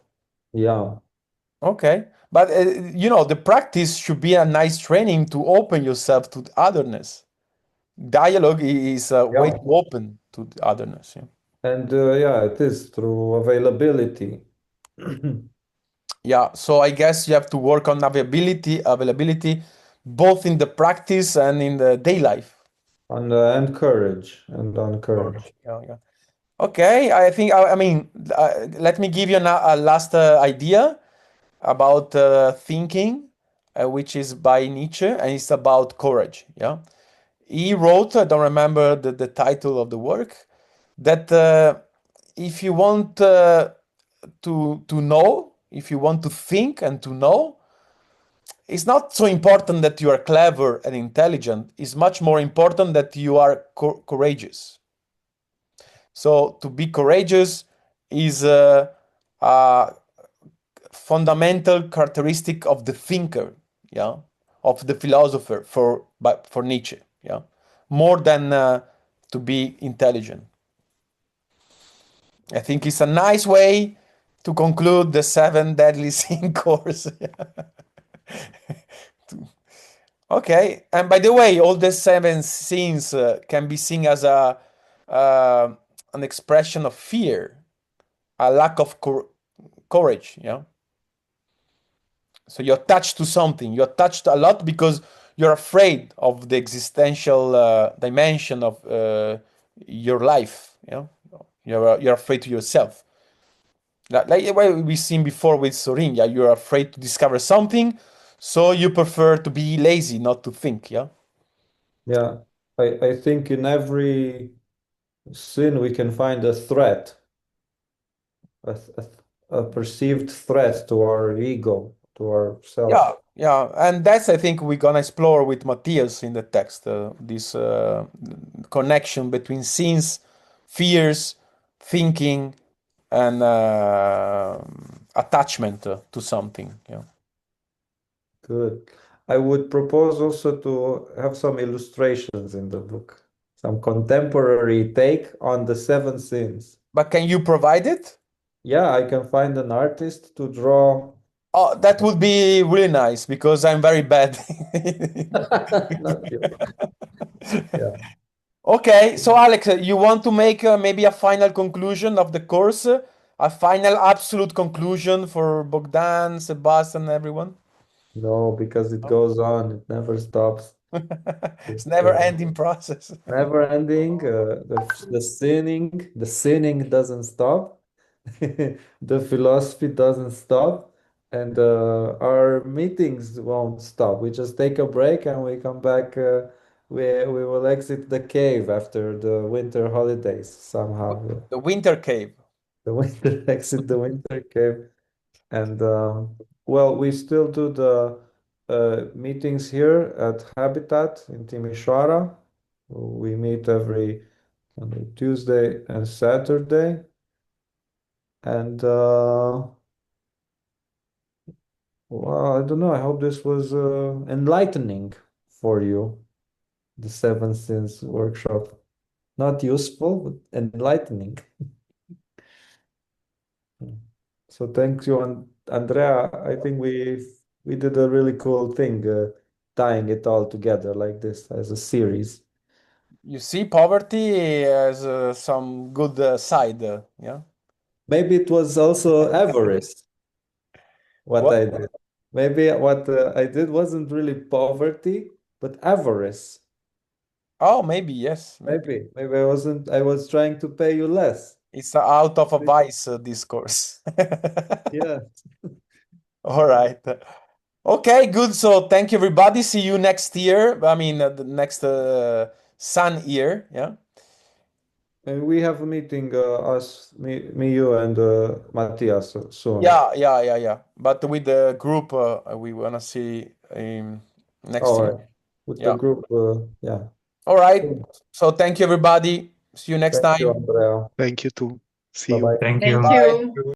Yeah. Okay. But the practice should be a nice training to open yourself to the otherness. Dialogue is a way Yeah. to open to the otherness. Yeah. And yeah, it is through availability. Yeah. So I guess you have to work on availability, both in the practice and in the day life. And courage and on courage. Yeah, yeah. Okay, I think I mean let me give you a last idea about thinking, which is by Nietzsche, and it's about courage. Yeah, he wrote, I don't remember the title of the work, that if you want to know, if you want to think and to know, it's not so important that you are clever and intelligent. It's much more important that you are courageous. So to be courageous is a fundamental characteristic of the thinker, yeah, of the philosopher for Nietzsche, yeah, more than to be intelligent. I think it's a nice way to conclude the seven deadly sin course. Okay, and by the way, all the seven sins can be seen as uh, an expression of fear, a lack of courage. Yeah. So you're attached to something. You're attached a lot because you're afraid of the existential dimension of your life. Yeah. You're afraid to yourself. Like what we've seen before with Sorin. Yeah. You're afraid to discover something, so you prefer to be lazy, not to think. Yeah. Yeah. I think in every sin we can find a threat, a, a perceived threat to our ego, to ourself. Yeah, yeah, and that's I think we're gonna explore with Matthias in the text this connection between sins, fears, thinking, and attachment to something. Yeah, Good. I would propose also to have some illustrations in the book, some contemporary take on the seven sins. but can you provide it? Yeah, I can find an artist to draw. Oh, that would be really nice because I'm very bad. Not you. Yeah. Okay, so Alex, you want to make maybe a final conclusion of the course, a final absolute conclusion for Bogdan, Sebastian, everyone? No, because it No? goes on, it never stops. It's It's never ending process. never ending. The sinning doesn't stop. The philosophy doesn't stop, and our meetings won't stop. We just take a break and we come back. We will exit the cave after the winter holidays somehow. The winter cave. The winter exit the winter cave, and well, we still do the meetings here at Habitat in Timișoara. We meet every Tuesday and Saturday, and well, I don't know. I hope this was enlightening for you, the Seven Sins workshop. Not useful, but enlightening. So thank you, Andrea. I think we did a really cool thing, tying it all together like this as a series. You see, poverty has some good side. Yeah. Maybe it was also avarice what What? I did. Maybe what I did wasn't really poverty, but avarice. Oh, maybe yes. Maybe Maybe I wasn't. I was trying to pay you less. it's out of a vice discourse. Yeah. All right. Okay, good. So thank you, everybody. See you next year. I mean, the next sun year. Yeah. And we have a meeting, me, you, and Matthias soon. Yeah. But with the group, we wanna see next All year. right. With Yeah. the group, yeah. All right. So thank you, everybody. See you next Thank you, time. Andrea. Thank you too. See you. Bye-bye. Thank Thank you. Bye. you.